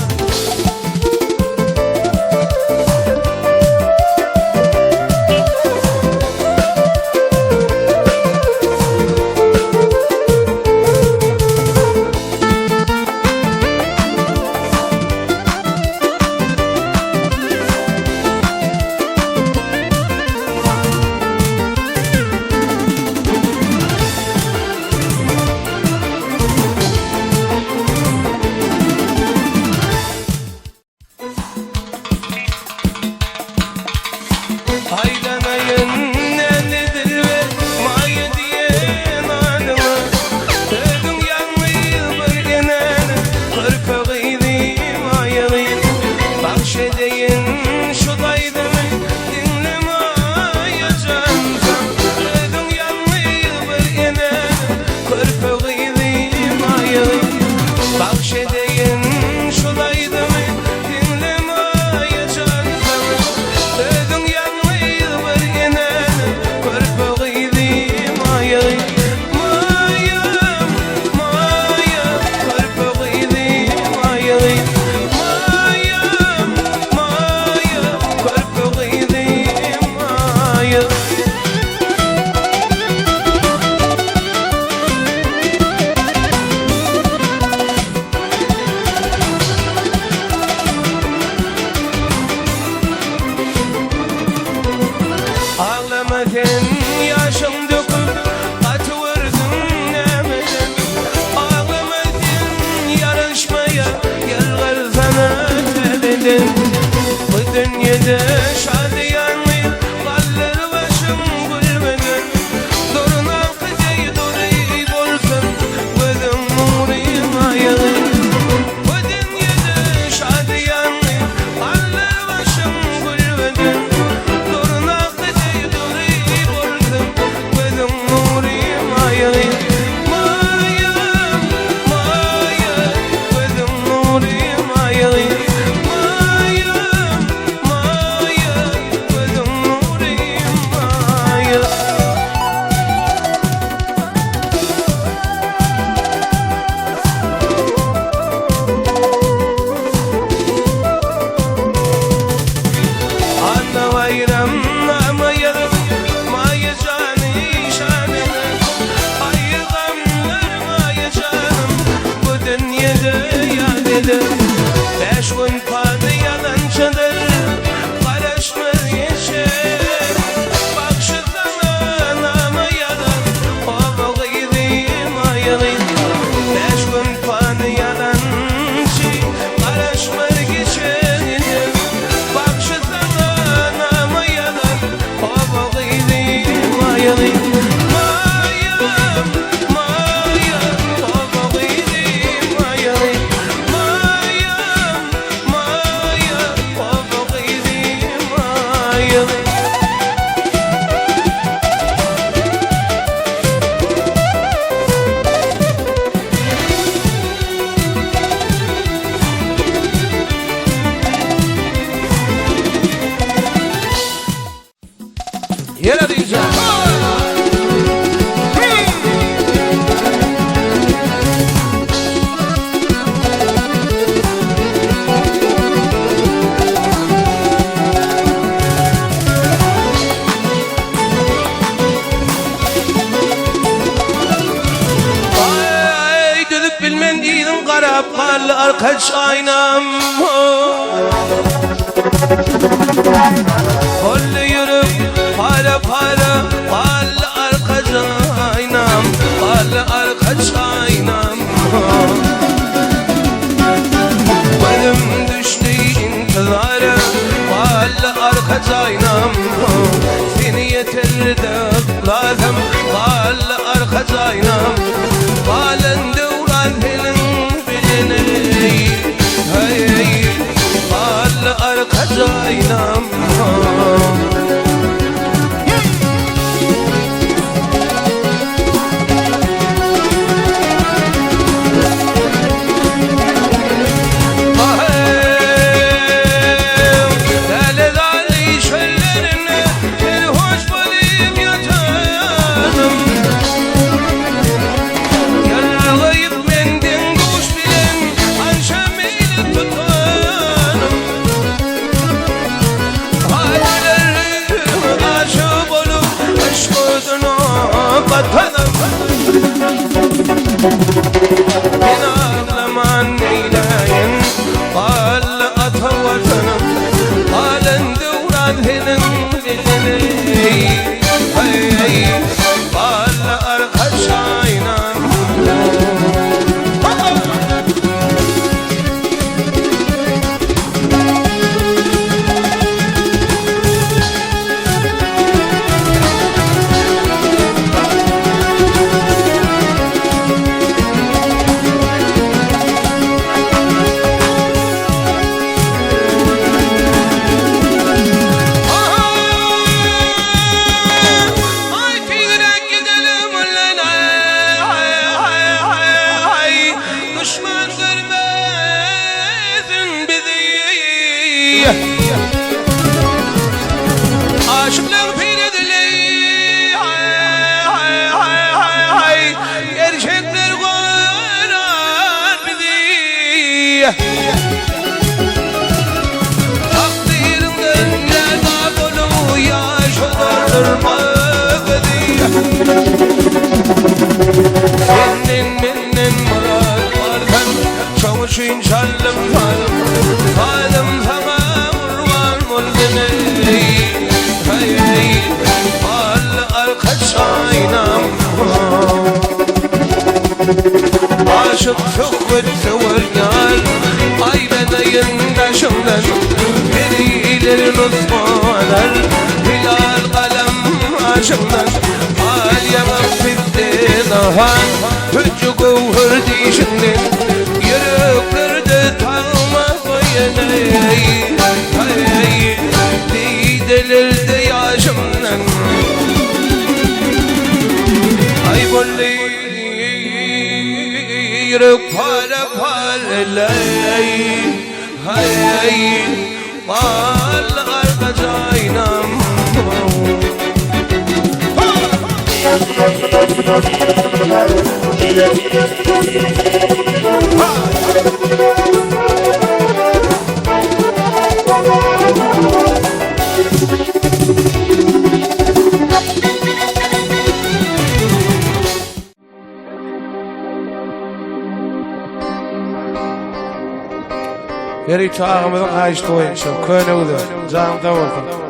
çeşidir Beş gün panı yalançadır Karışmaz yeşil Bak şu zamanama yalan O giydim ayırayım Beş gün panı yalançı Karışmaz yeşil Bak şu zamanama yalan O giydim ayırayım Yere diyeceğim. Ay dönüp bilmem değilim karab karlı arkaç aynam Kollu yürüp para para karlı arkaç aynam Karlı arkaç aynam Benim düştü intizara karlı arkaç aynam Seni yeterli lazım karlı arkaç aynam Halen devran helin bilini Hey karlı arkaç aynam Ben ağlaman neyleyin Kal atavatınım Halen devran helin bilini Hey kal arkaç aynam Aşıklar piredili Gerçekler koyar bizi Takdirinden yana dolu yaşadırmak bizi Senin benim murat varken Çavuşun çalım çalım Halim sana vurman muldini Hey kal arkaç aynam Aşık çok sever yar Ay beneyin taşımdan Perilerin uzmanlar Hilal kalem aşımdan Al yamak bitti daha Hüccü gavhır dişinden Yüreklerde talma koyun Hey Didelerde yaşımdan Ay bolli yürek para para Hey Kal arkaç aynam Eri çağımızın kayıştı oyuncu. Köyne udu. Canım da oldu.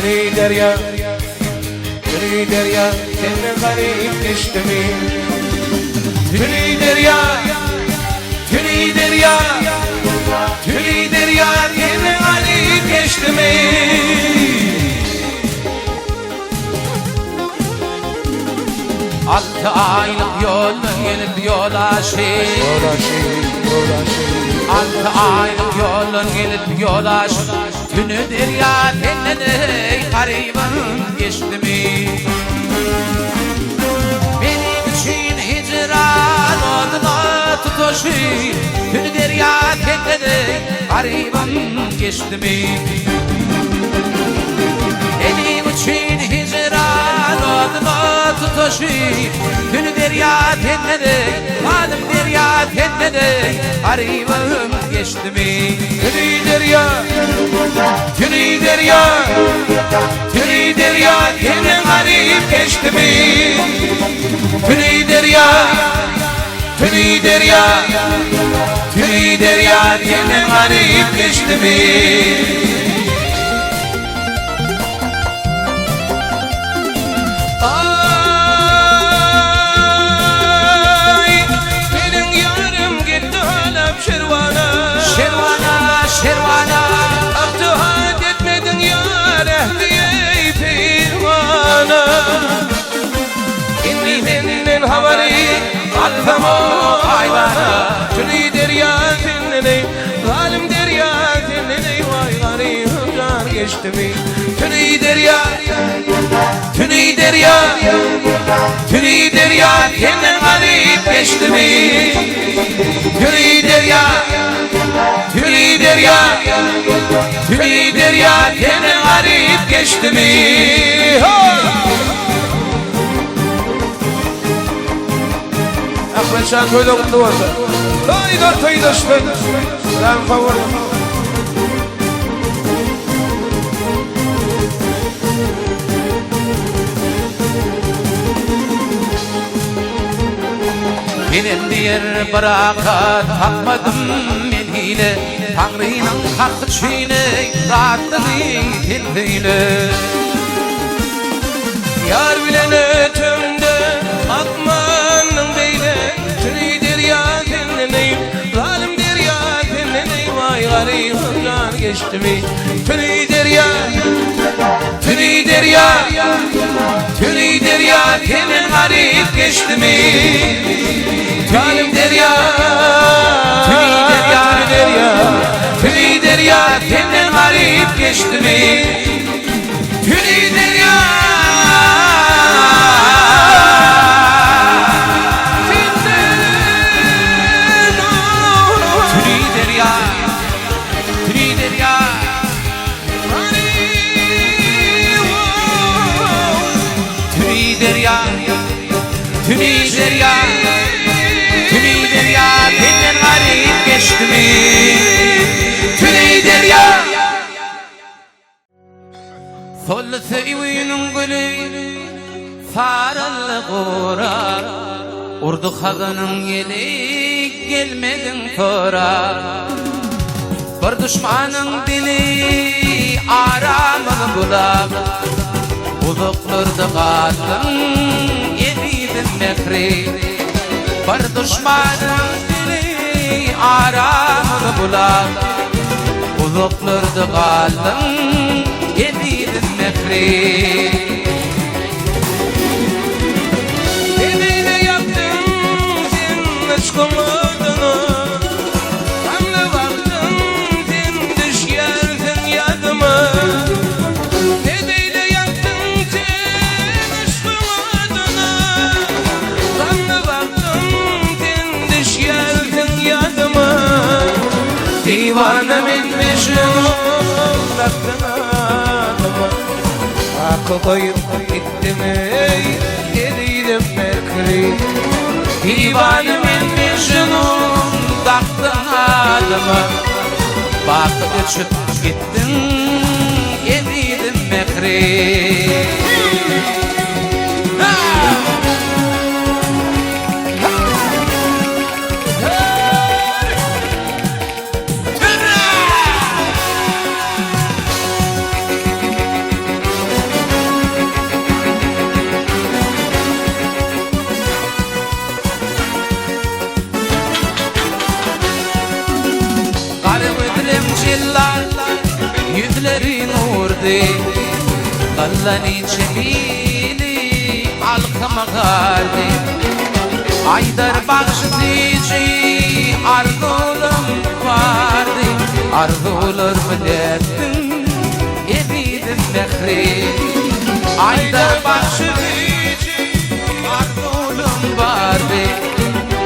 تري دريا تري دريا كن غريب تشتمي تري دريا تري دريا تري دريا كن غريب تشتمي Altı aylık yol gelip yol aşık Altı aylık yolun gelip yol aşık Tünü derya tenine garibim geçti mi Benim için hiç hicran oduna tutuşup Tül derya kendini garibim geçti mi Elim için hicran oduna tutuşup Tül derya kendini Adım derya kendini garibim geçti mi Tülü derya Tülü derya Tülü derya kendin garip geçti mi Tülü derya Tülü derya Tülü derya kendin garip geçti mi Ay benim yarım gitti alem şervana Şervana şervana Abduhat etmedin yar ehliye-i pirvana İnnihinden havari alfamo hayvana Tülü derya zinnini zalim derya zinnini Vay garibim car geçti mi Tülü derya Tülü derya Tülü derya kendin garip geçti mi Tülü derya Tülü derya Tülü derya kendin garip geçti mi Ahmet Şah toyda kutlu olsun Toyda şüphen Ben favorim Benim diğer bırakat takmadım men hile Tanrı'nın hakkı çiğne rahatlığı tilfiyle Yar bilen ötümde akmanın beyle Tülü derya kendini zalim derya kendini Vay garibim car geçti mi Tülü derya Tülü derya Tülü derya kendin garip geçti mi Zalim derya Tülü derya Tülü derya kendin garip geçti mi Tülü derya Tülü derya Tülü derya Tülü derya Tülü derya Tülü derya kendin garip geçti mi Tülü derya Sol sevinin gülü sarılı kurar Urdu kazanın yeli gelmedin sonra Bir düşmanın dili aramını bular Uzaklarda kaldın yedidin mekri Bir düşmanın dili aramını bular Uzaklarda kaldın yedidin mekri Emeğine yaptın sen aşkım adına Hamle baktın sen düş geldin yadıma Nedeyle yaptın sen aşkım adına Hamle baktın sen düş geldin yadıma Divane minmişim baktın adıma Hakkı koyup gittim ey Yediydim mekri Divanım inmişinum taktın adıma Bakı geçip gittin yedidin mekri yüzleri nurdi Kallani çemili halkıma gardi Aydar bakşıtıcı arzulum vardı Arzular bilettin evidim mehri Aydar bakşıtıcı arzulum vardı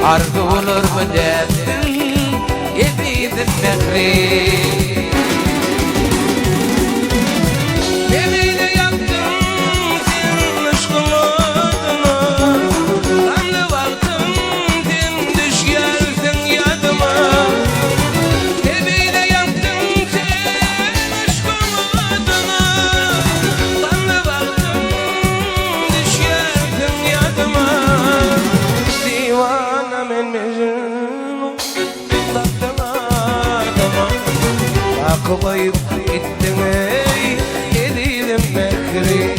ardı olur mu derdin Yedidin mehri Demeyle yaktın sen aşkın adına Kanlı baktın sen düş geldin yadıma Demeyle yaktın sen aşkın adına Kanlı baktın düş geldin yadıma Divana men mecnun baktın adıma Akbayıp gittin ey Yedidim mekri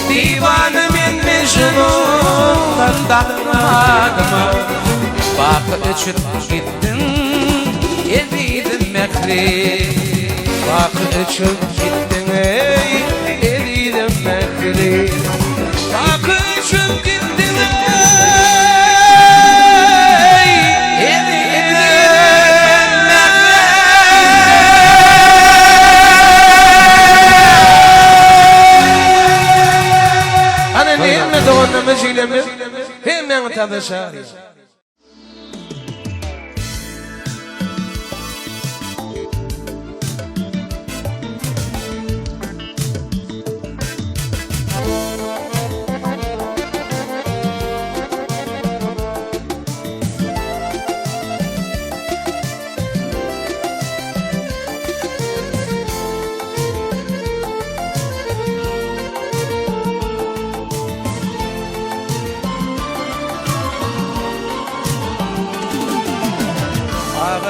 Divanı men mecnun baktın adıma Bakı için gittin Yedidin mehri Bakı için gittin ey Yedidim mekri Bakı için gittin ey Yedidim Ana nimet doğanna mecilemi hemen tadışar.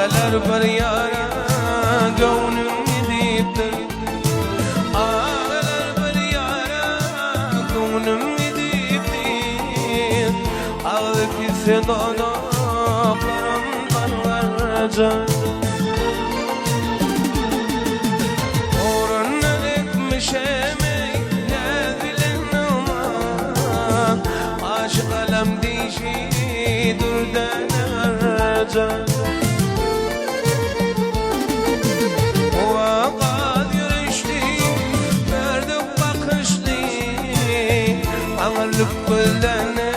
Ağalar bir yara gönlüm gidiptir Ağalar bir yara gönlüm gidiptir Ağlı pisi donaklarım barlarca Uğruna ekmişem ey nezilen olmaz Aşık alem dişi durdan arca Ağırlık bilene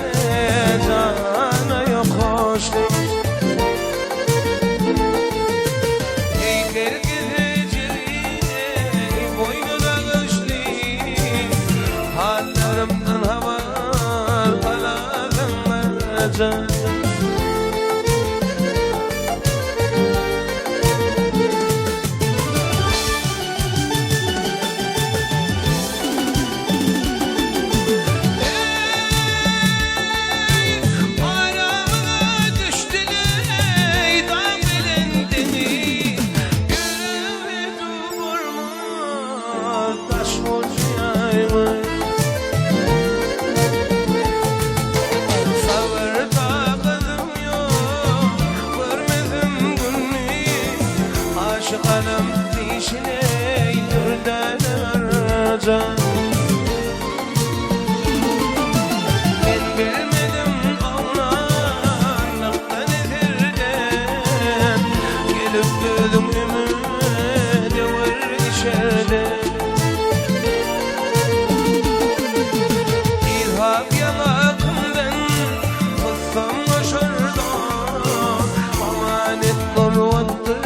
cana yok hoşluk Ey kergizecili boynuna kışlı Hallerimden havar baladan Aşıkanım dişine yürden arca Ben bilmedim ağlanlıktan edirden Gelip gülüm ümidi var içerden İlhak yanakımdan kızsam aşırdan Amanet korvattı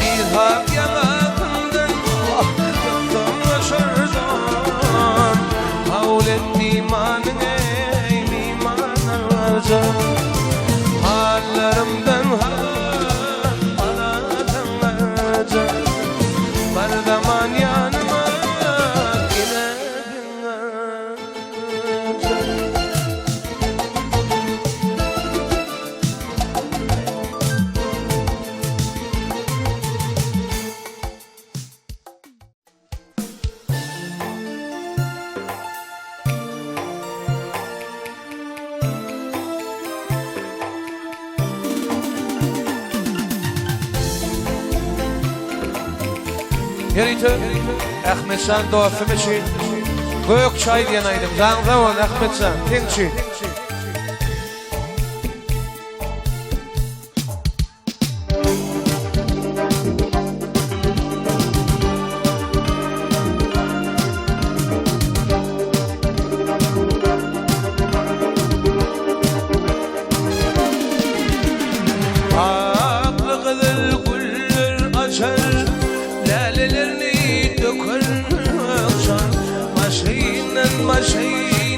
İlhak yanakından tuttum aşırdan Havlet imanın ey imanlarca Hallerimden alatanlarca Bardaman yanıma girdin arca Yerite Ahmetcan dostum için Gök çay diyen aydım. Zanza ol Ahmetcan. Tinçi.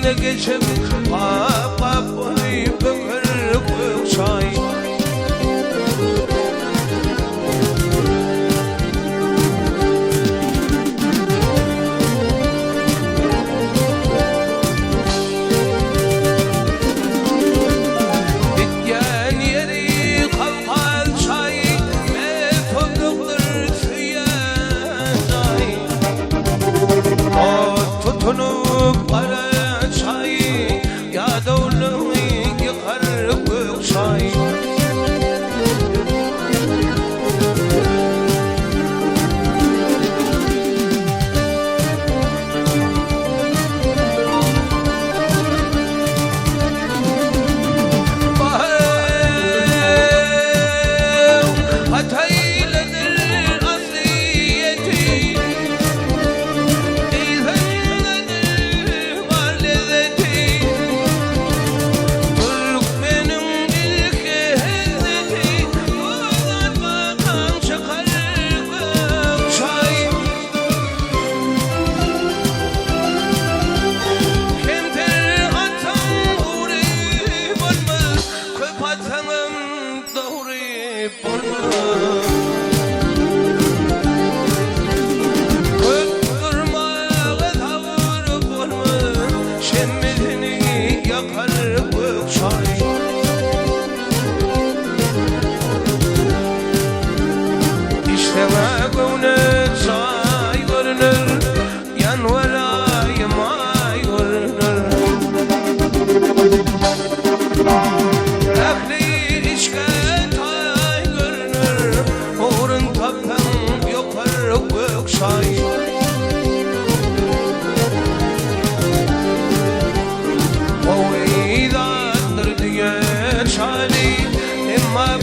yine geçip Pap pap bökür kök çay Bitken yeri kalkal çay ve fındıktır tüyen ay O tutunup kara çay ya davulunu yıkar kök çay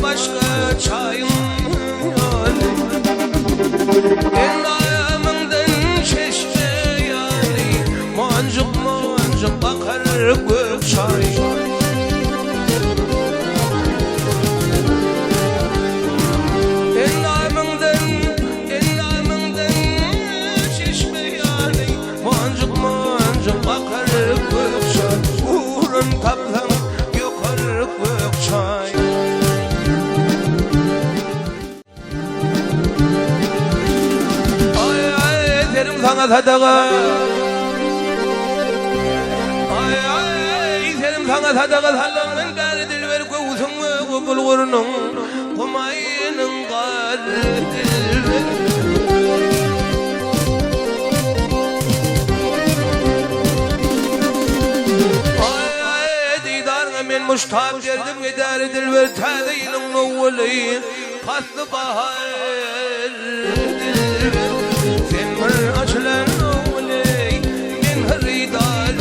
Başka çayın Endamından çeşme yani Mancık mancık bakar gök çay Endamından çeşme yani Mancık mancık bakar gök çay Uğrun kaplan yokar gök çay Sana sadaga Ay ay senin sana sadaga sallanın gari dilber kovusun bulgurunun kumayının gari dilber Ay ay didarına men muştab derdim gari dilber tadeyinin nuvvuli paslı bahar açılan oley min hıridar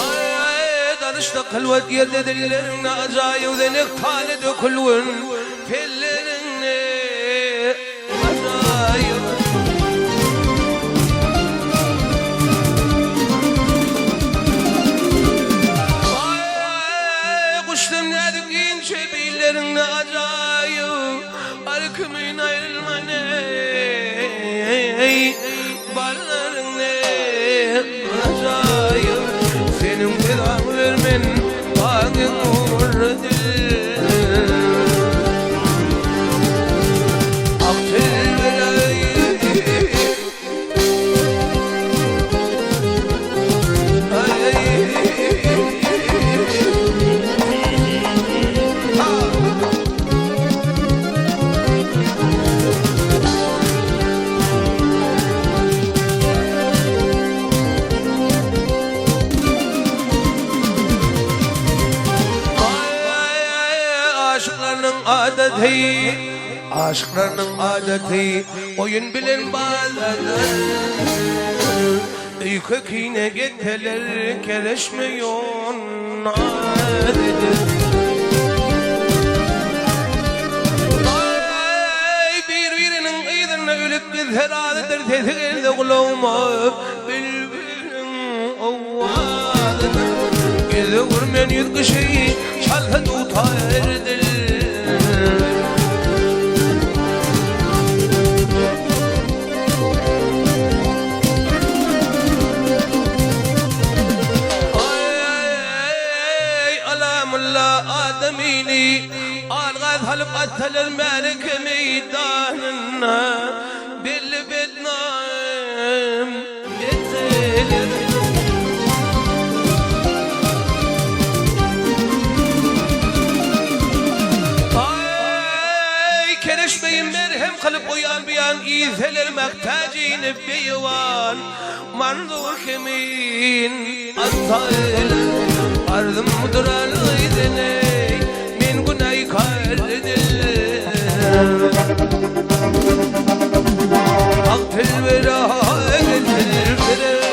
Ay danışta kılvat yerde dillerin acayip denek tane dökülün pellerin acayip Çebillerin acayip Arkımın ayrılma ne Barların ne acayip Senin bedan vermen Bağın uğurdur Aktel velayı Aşıklarının adeti oyun bilen bağlanır Köküne gitteler keleşmeyon adeti Ay birbirinin ıydırına ölüp biz heradedir tetik elde kulağıma Bilbirin ovadıdır Gezi vurmayan yüz kişiyi çalsa tutardır مثل الملك ميداننا بالبدنام كرش بين مرهم قلب ويان بيان إيثل المكتاجين بيوان منظور كمين الطائل أرض مدرى الغيدني من قناي كاردل حق البراء الفرق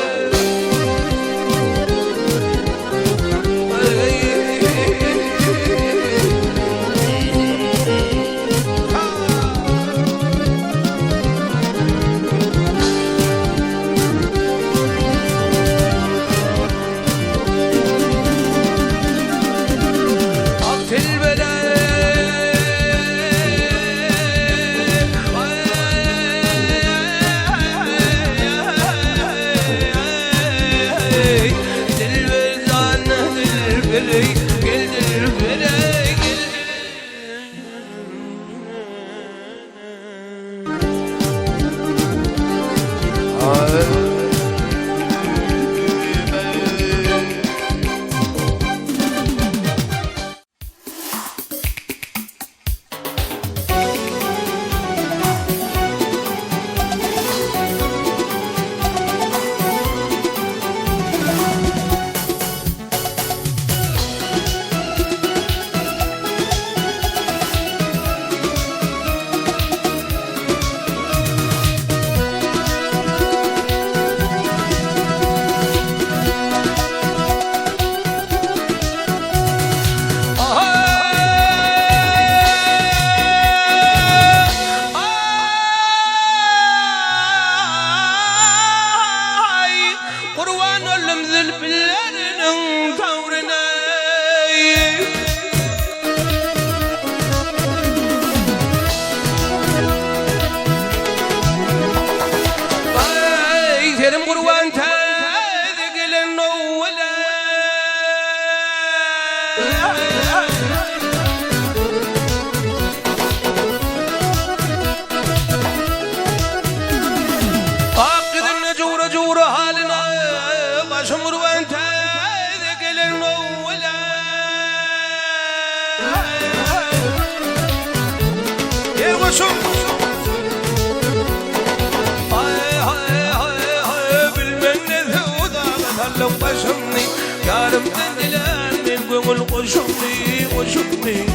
وشمني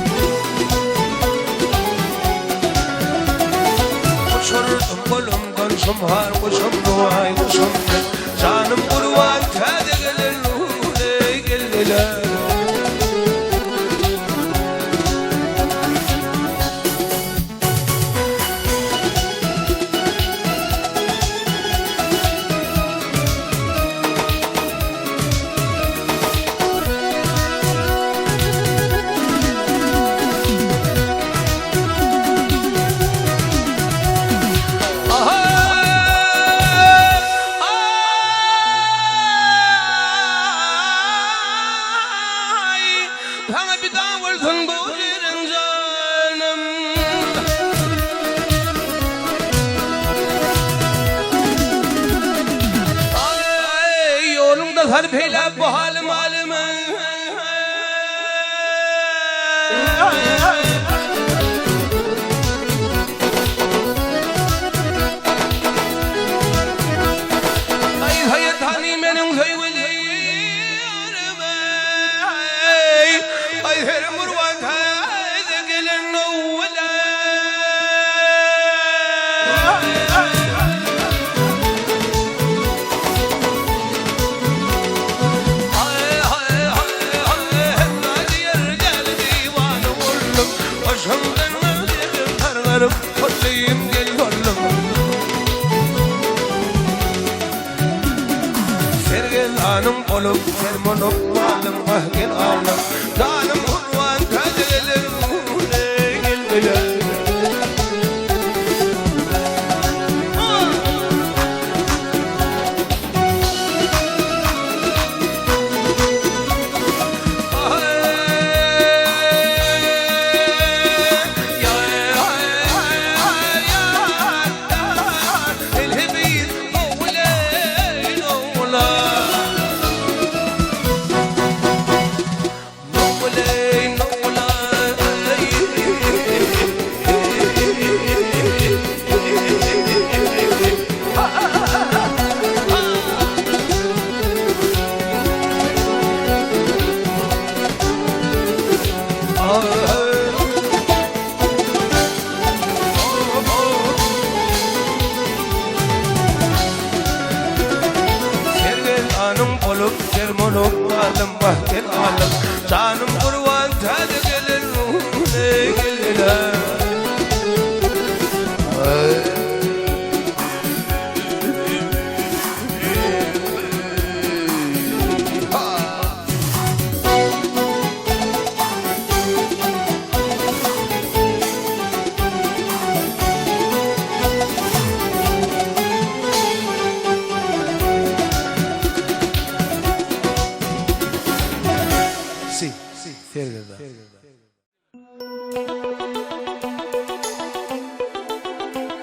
وشرط قلم كان شمهار وشمنواي وشمني جانم قروان تادق للولي قللا هر بھیلا بحال معلوم ay hayatani menim hayveli ay her murwan hada gelen wala خليم قلبهم سرقل عنم قلوب سرمنوب معلم وهقل عالم دانم هروان تدل الولي البلاد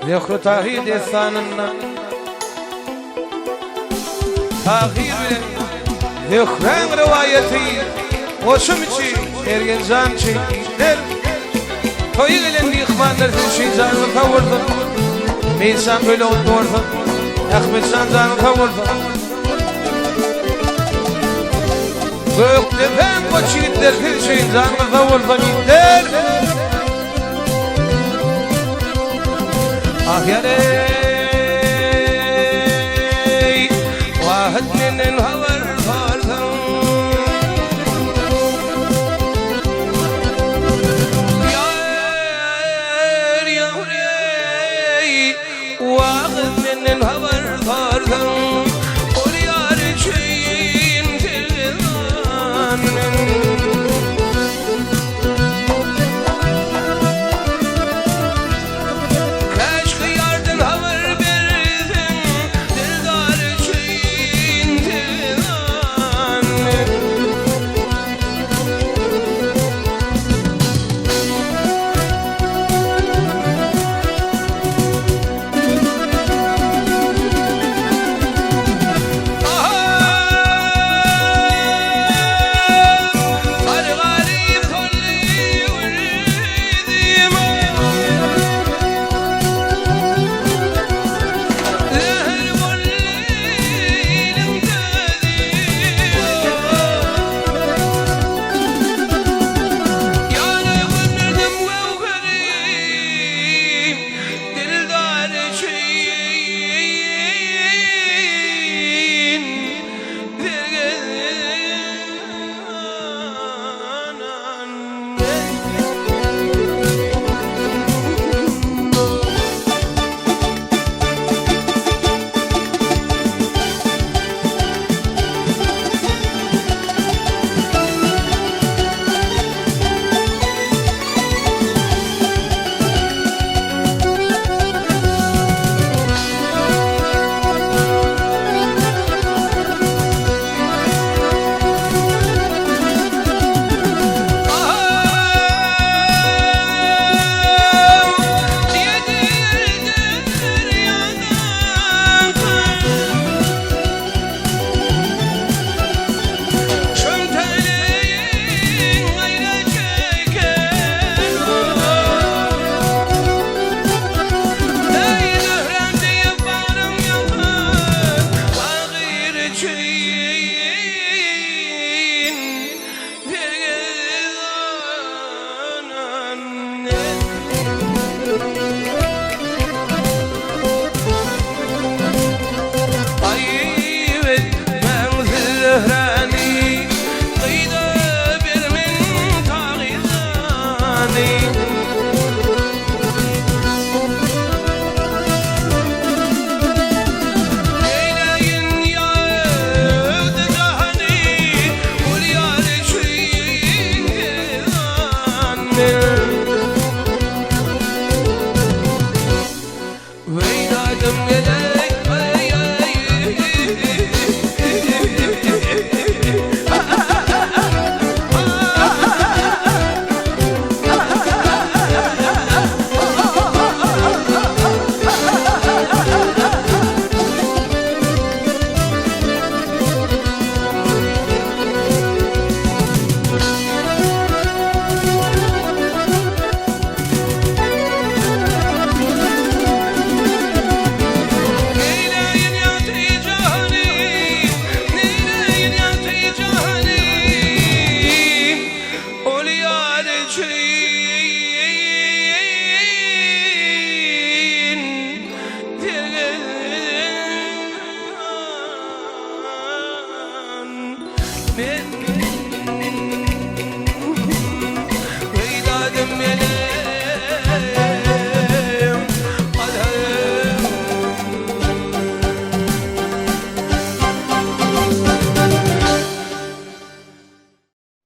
Zehru tahir destanından tahir bilen Zehran rivayeti Oşum için Ergencan çektiler Toyu gelen ihvanlar Zülşin canını kavurdu Meysan böyle oturdu Ahmet Can canını kavurdu Göktepen koç yiğitler Zülşin canını kavurdu yiğitler Ah yarey Vahid menen havar vardım Yar yavrey Vahid menen havar vardım Ol yar şeyin tilvanen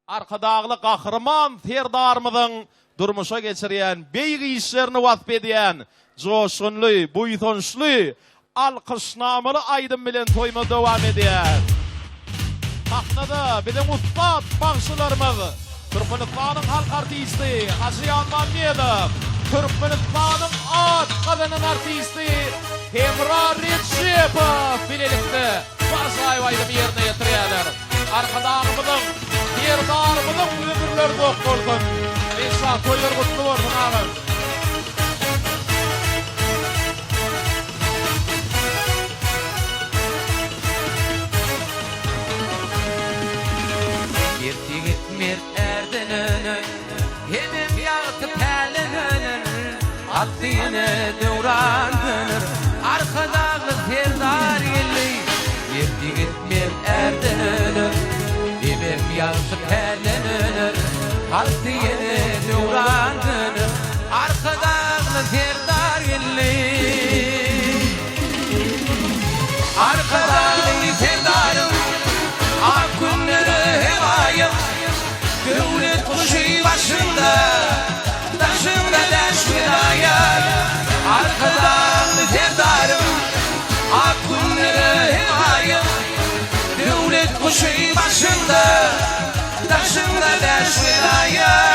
Arkadağlı kahraman Ferdarmyzyň durmuşa geçirýän beýgi işlerini wasp edýän joşunly, buýtonçly, alkışnamaly aýdym bilen toýma dowam edýär. Sahnada bilen ustad bagşylarymyz Türkmenistanyň halk artisti Hajiýan Mammedow, Türkmenistanyň at gazanan artisti Hemra Recep bilelikte bazı bayram yerine getiriyorlar. Arkadağımızın, yerdarımızın ömürleri dok olsun. İnşallah toylar kutlu olsun ağam. Yerti gitmir erden önü, hemen yaktı pelen önü. Attı yine devran dönür, arkadağı serdar yelli. Yerti gitmir erden önü, hemen yaktı pelen önü. Attı yine devran dönür, arkadağı serdar yelli. Arkadağı serdarım, ak günleri hevayım. Devlet kuşu başında, taşında deş vilayet. Arkadan serdarım, ak günleri hevayım. Devlet kuşu başında, taşında deş vilayet.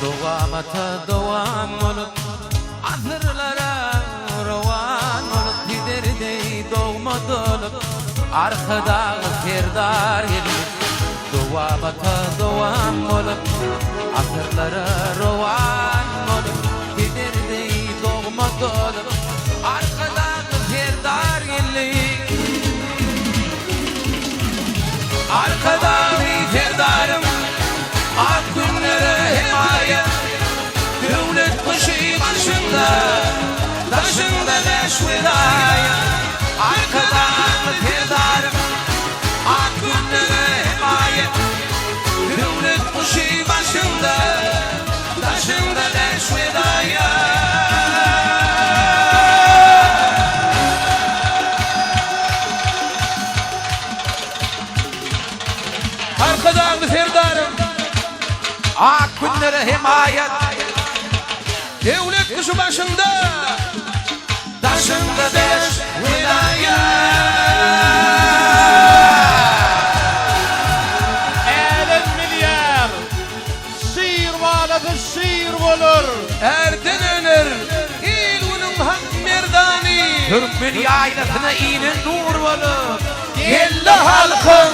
Doğamata doğan olup, ahırlara rovan olup, giderdi doğma dolup, arkada serdar yelim. Doğamata doğan olup, ahırlara rovan olup, giderdi doğma dolup, arkada serdar yelim. Arkada serdarım, ak günlere himaye. Devlet kuşu başında, taşında leş vidaya. Arkadan serdarım, ak günlere himaye. Devlet kuşu başında, taşında leş vidaya. Arkadan serdarım, Ak günlere himayet. devlet kuşu başında, Taşında deş vilayet. Elin milyar şiir valadı şiir olur. erden öner, il onun hak merdani. Türkmen yaylasına inen nur olur. Yelle halkın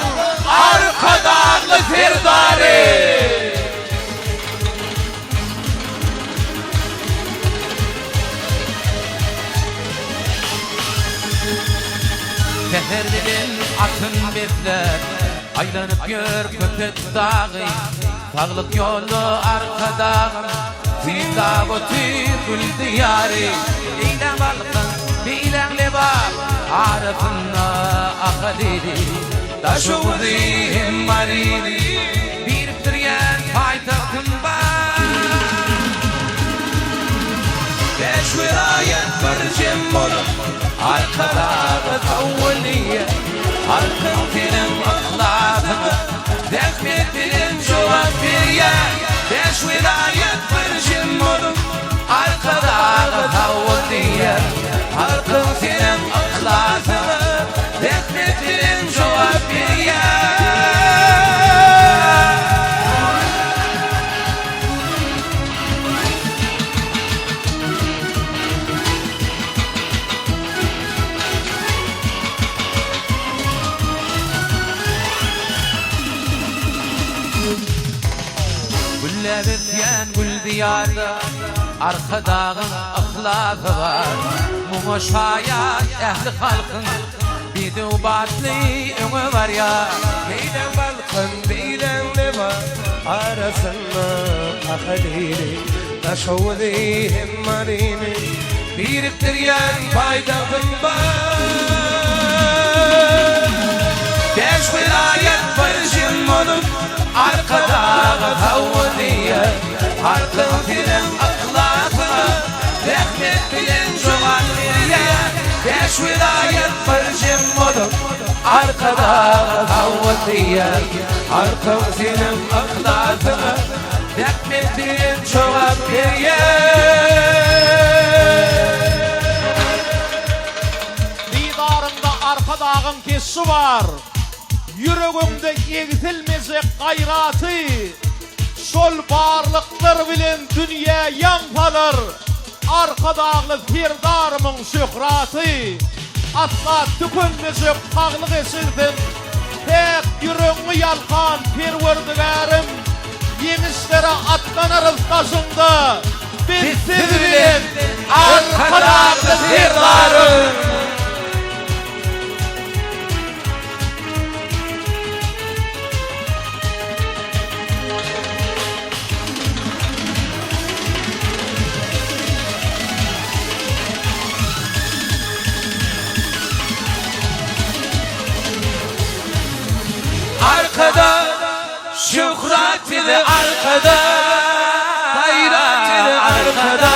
arkadağlı serdarı. Seherlerin atın bekler, aylanıp gör köpek dağı. Sağlık yolu arkadağım, zinda götür gül diyarı. İlan balkın, bilen lebap, arafınla akadili. Taşıvızı hemmarili, biriktirgen paytahtın var. Beş vilayet barcım olur, arkadağı tavliye. Halkın senin ahlakını, dekmetinin cevap veriye. Beş vilayet barcım olur, arkadağı tavliye. Halkın senin ahlakını, dekmetinin cevap veriye. Gülle bityen gül diyarda, arkadağın ahlakı var. Mumuş hayat ehli halkın, bir de ubatlı ömü var ya. Beylen balkın, beylen ne var? Arasınla akadili, taşıvızı hemmarini. Biriktirgen paytahtın var. Beş vilayet barışın olup, arkadağı tavliye. Halkın senin ahlakını, dekmetinin cevap veriye. Beş vilayet barışın olup, arkada kavvatiye arkam senin aklatına Dekmetin çoğap beriye Didarında arka dağın kesi var. Yüreğimde eğitilmeyecek gayratı. Sol barlıklar bilen dünya yanpalar. Arka dağlı firdarımın şöhratı. Asla tükünmeyecek kağlık esirdim. Tek yüreğimi yalkan perverdigarım. Yemişlere atlanırız taşında. Biz siz bilen arka dağlı firdarım. Arkada şöhret ile arkada gayret ile arkada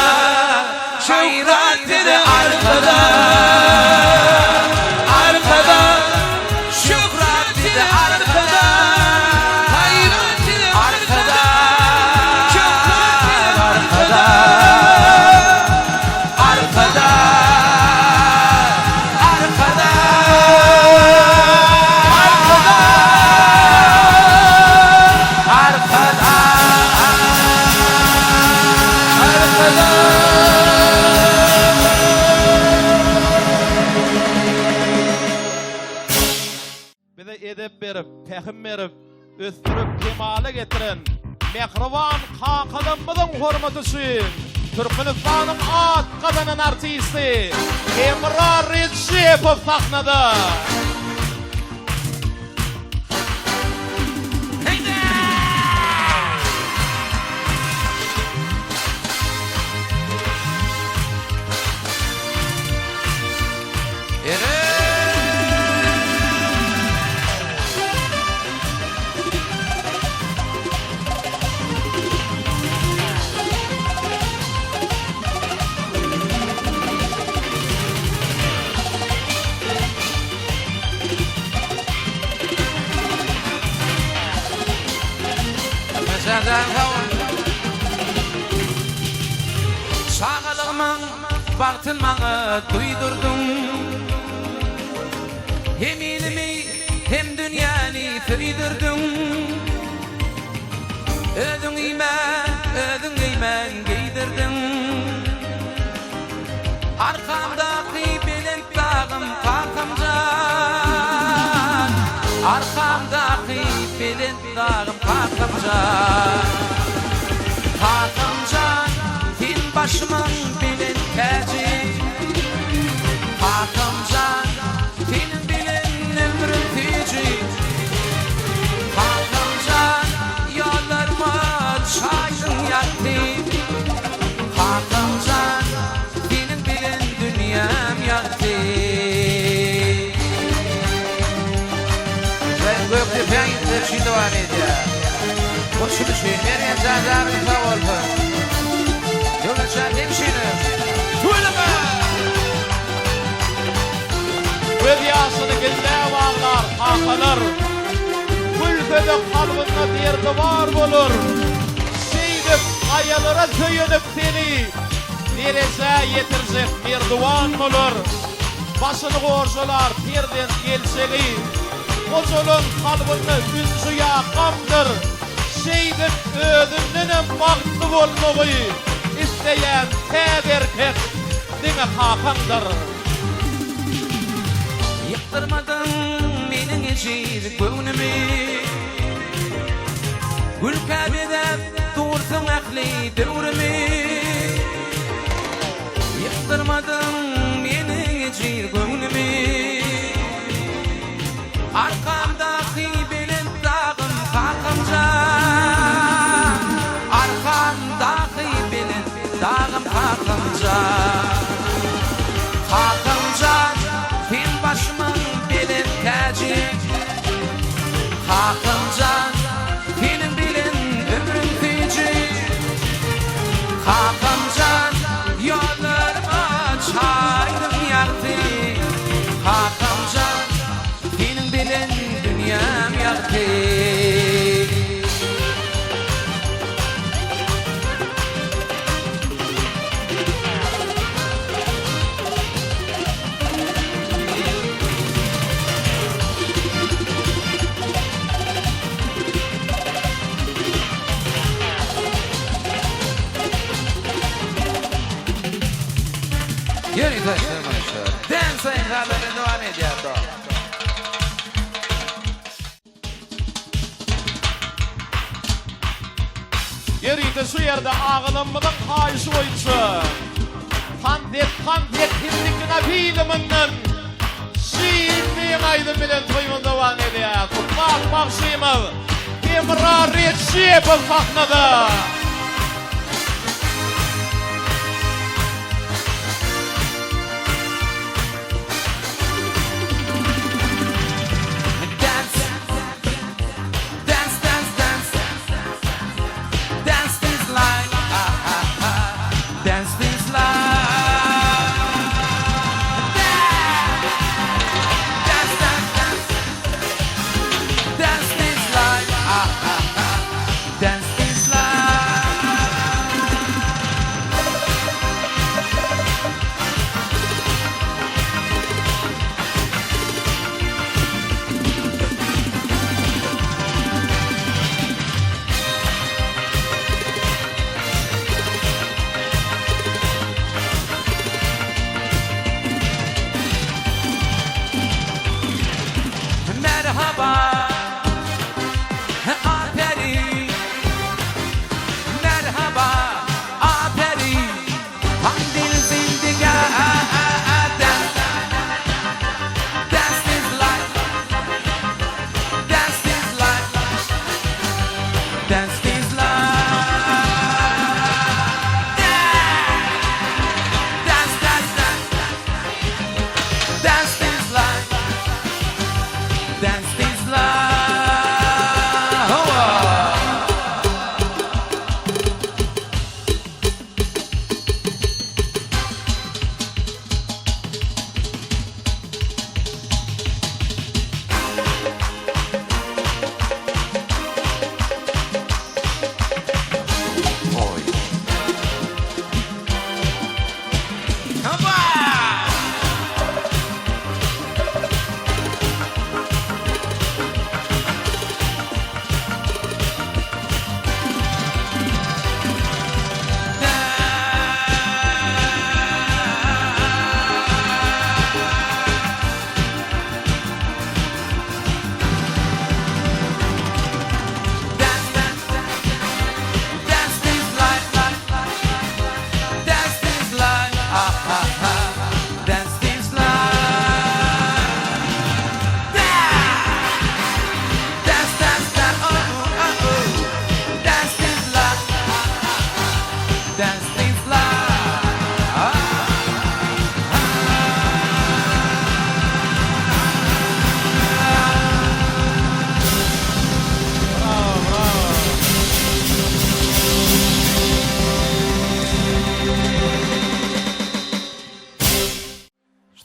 şöhret ile arkada arkada şöhret ile arkada gayret ile arkada şöhret ile arkada arkada Bize edep berip, tehim berip, östürüp kemale getiren Mehriban kakadamızın hormatısı Türkmenistan'ın at kazanan artisti Emrah Recepov sahnada. Sağlığımın baktınmanı duydurdum Hem ilimi hem dünyanı fıydırdum Ödün iman giydirdim Arkamdaki belin dağım kalkamcan Arkamdaki belin dağım kalkamcan Kalkamcan Din başımın bilin terci Hakamcan Dinin bilin ömrüm tici Hakamcan Yollarıma çaydın yaktı Hakamcan Dinin bilin dünyam yaktı Ben Göktepe'ye gittim şimdi var neydi Boşu bir şey nereye zandarını kavoldu Yola çarpayım şimdi. Tuylama! Ödyasını gille bağlar, kalkanır. Ülkede kalbında derdi var bulur. Seydip ayalara söyünüp seni. Nereze yetirecek merdivan olur. Başını korsular terden gelseli. Kozulun kalbında ünsü yakamdır. Seydip ödümlenen baktı olmayı. İsteyen tek erkek dine hakandır. Yıktırmadın benim için gönlümü Gül kabedep dursun akli devrimi Yıktırmadın benim için gönlümü Arkamdaki belin dağım kalkamcan Arkamdaki belin dağım kalkamcan Kalkamcan Fin başımın bilin terci Kalkamcan Finin bilin ömrüm fici Kalkamcan Yollarıma çaydım yaktı Kalkamcan Finin bilin bilen dünyam yaktı. Yürü taşlarım aşağı. Den sayın haberine devam ediyor. Yerinde şu yerde ağılımının kayışı oyuncu. Kandet himlikine biliminden. Şiirliğin aydın bilen toyun devam ediyor. Tutmak maksimum. İmrar etşi bu faknadı.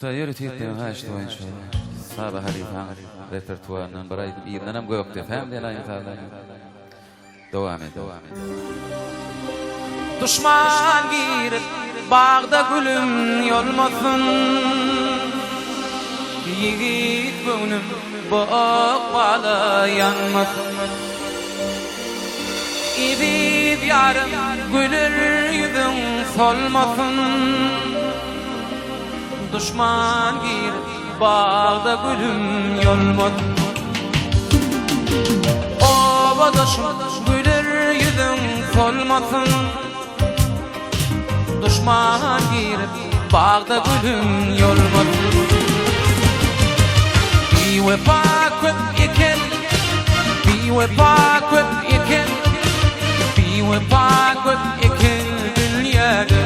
Yürü tiyatlayın ha işte oyun şu. Sabah halifan repertuarından baraydı iyinden hem gökte. Hem de aynı tarzda. Devam et. Düşman girip bağda gülüm yolmasın. Yiğit gönlüm bağla yanmasın. İdip yarım gülür yüzün solmasın. Düşman girip bağda gülüm yolmasın. Ovadaşım gülür yüzün solmasın. Düşman girip bağda gülüm yolmasın. Bir vefa köp iken, bir vefa köp iken, bir vefa köp iken dünyada.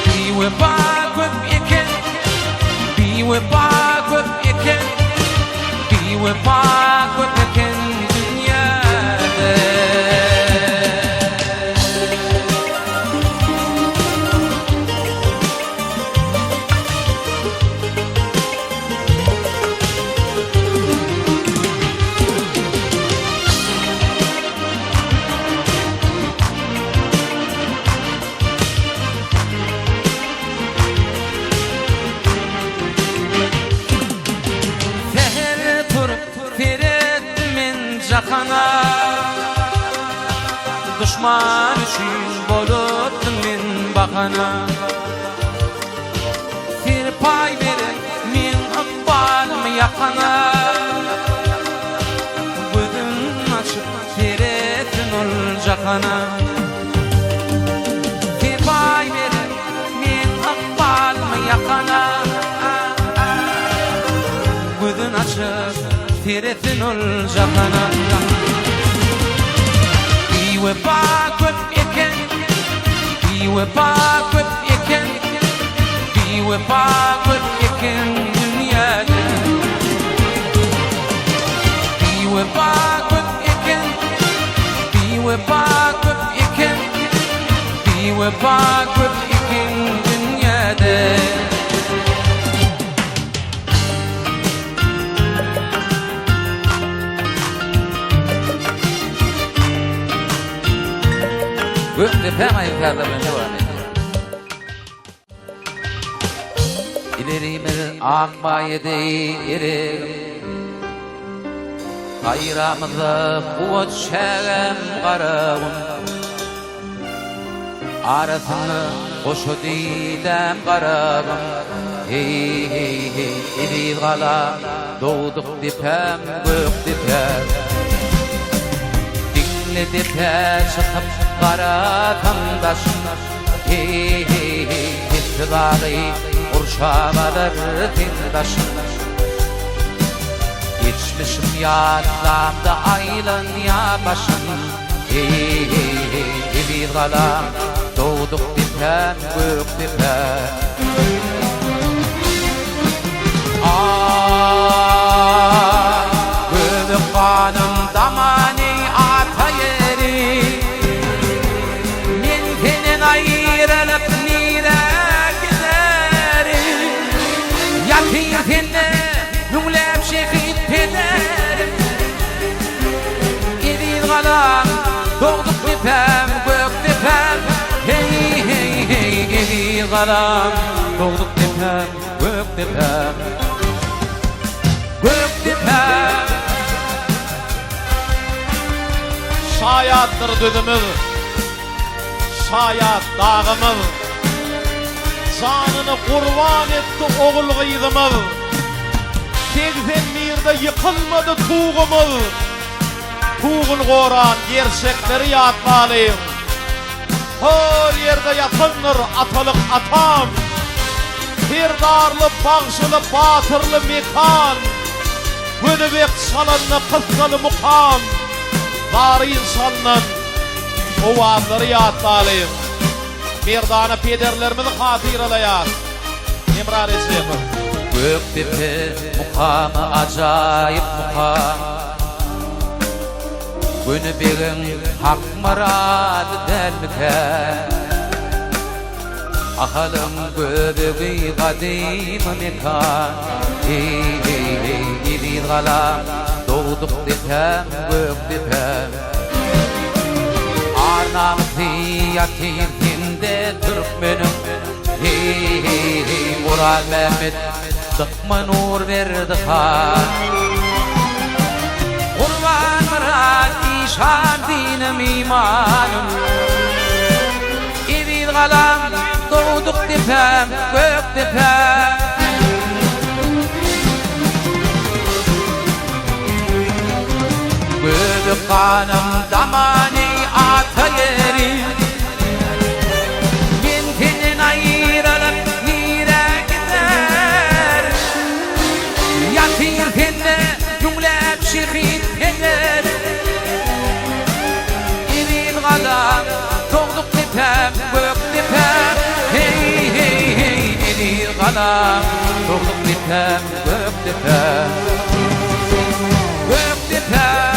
Bir vefa köp iken, bir vefa köp iken, bir vefa köp iken dünyada. düşman üçün bolupdum men bakana. Bir pay verin men ıqbalmy yakana. Gözün açıp teretin ol jakana. Bir pay verin men ıqbalmy yakana. Gözün açıp teretin ol jakana. Iwe bakıp eken, iwe bakıp eken, iwe bakıp eken dünyada. Iwe bakıp eken, iwe bakıp eken, iwe bakıp eken dünyada. Göktepe ayıklarda ben devam ediyorum. İlerimi akma yedirim, ayramızı kuvvet şeğem qarağım, arasını koşu didem qarağım. Hey hey hey edil qala, doğduk dipem gök dipem. Dinle dipe çıkıp qara tandaşım. Hey hey hey istidağı urşavalar tindaşım. Geçmişim yadlamda aylan ya başım. Hey hey hey edil qala, doğduk dipem gök dipem. Ay gönül kanım damani ata yeri. Men senden ayrılıp nire giderim. Yatayım sende yüklep şehit ederim. Edil qalam doğduk dipem gök dipem. Hey hey hey edil qalam doğduk dipem gök dipem. Gök dipem. Şayattır düdümüz, şayat dağımız, canını kurban etti oğul gıydımız. 81'de yıkılmadı tuğumuz. Tuğun koran gerçekleri yatmalıyım. Her yerde yatınır atalık atam. Bir darlı, bağışılı, batırlı mekan. Gönübek çalanlı, kıskalı mukam. Var insanın o adları yatmalıyım. Bir tane pederlerimizi hatırlayat. İmrar Esef'im. Göktepe mukamı acayip mukam. Gönübek'in hak muradı delmeken. Ahalım göbeği kadim mekan. Hey hey hey edil qalam doğduk dipem gök dipem. Arnamızı yatir dinde Türkmenim. Hey hey hey Mural Mehmet dıkma nur verdi han. Kurban Murat işan dinim imanım. Edil qalam doğduk dipem gök dipem. Gönül kanım damani ata yeri. Men senden ayrılıp nire gider. Yatır sende yüklep şehit eder. Edil qalam doğduk dipem gök dipem. Hey hey hey edil qalam doğduk dipem gök dipem. Gök dipem.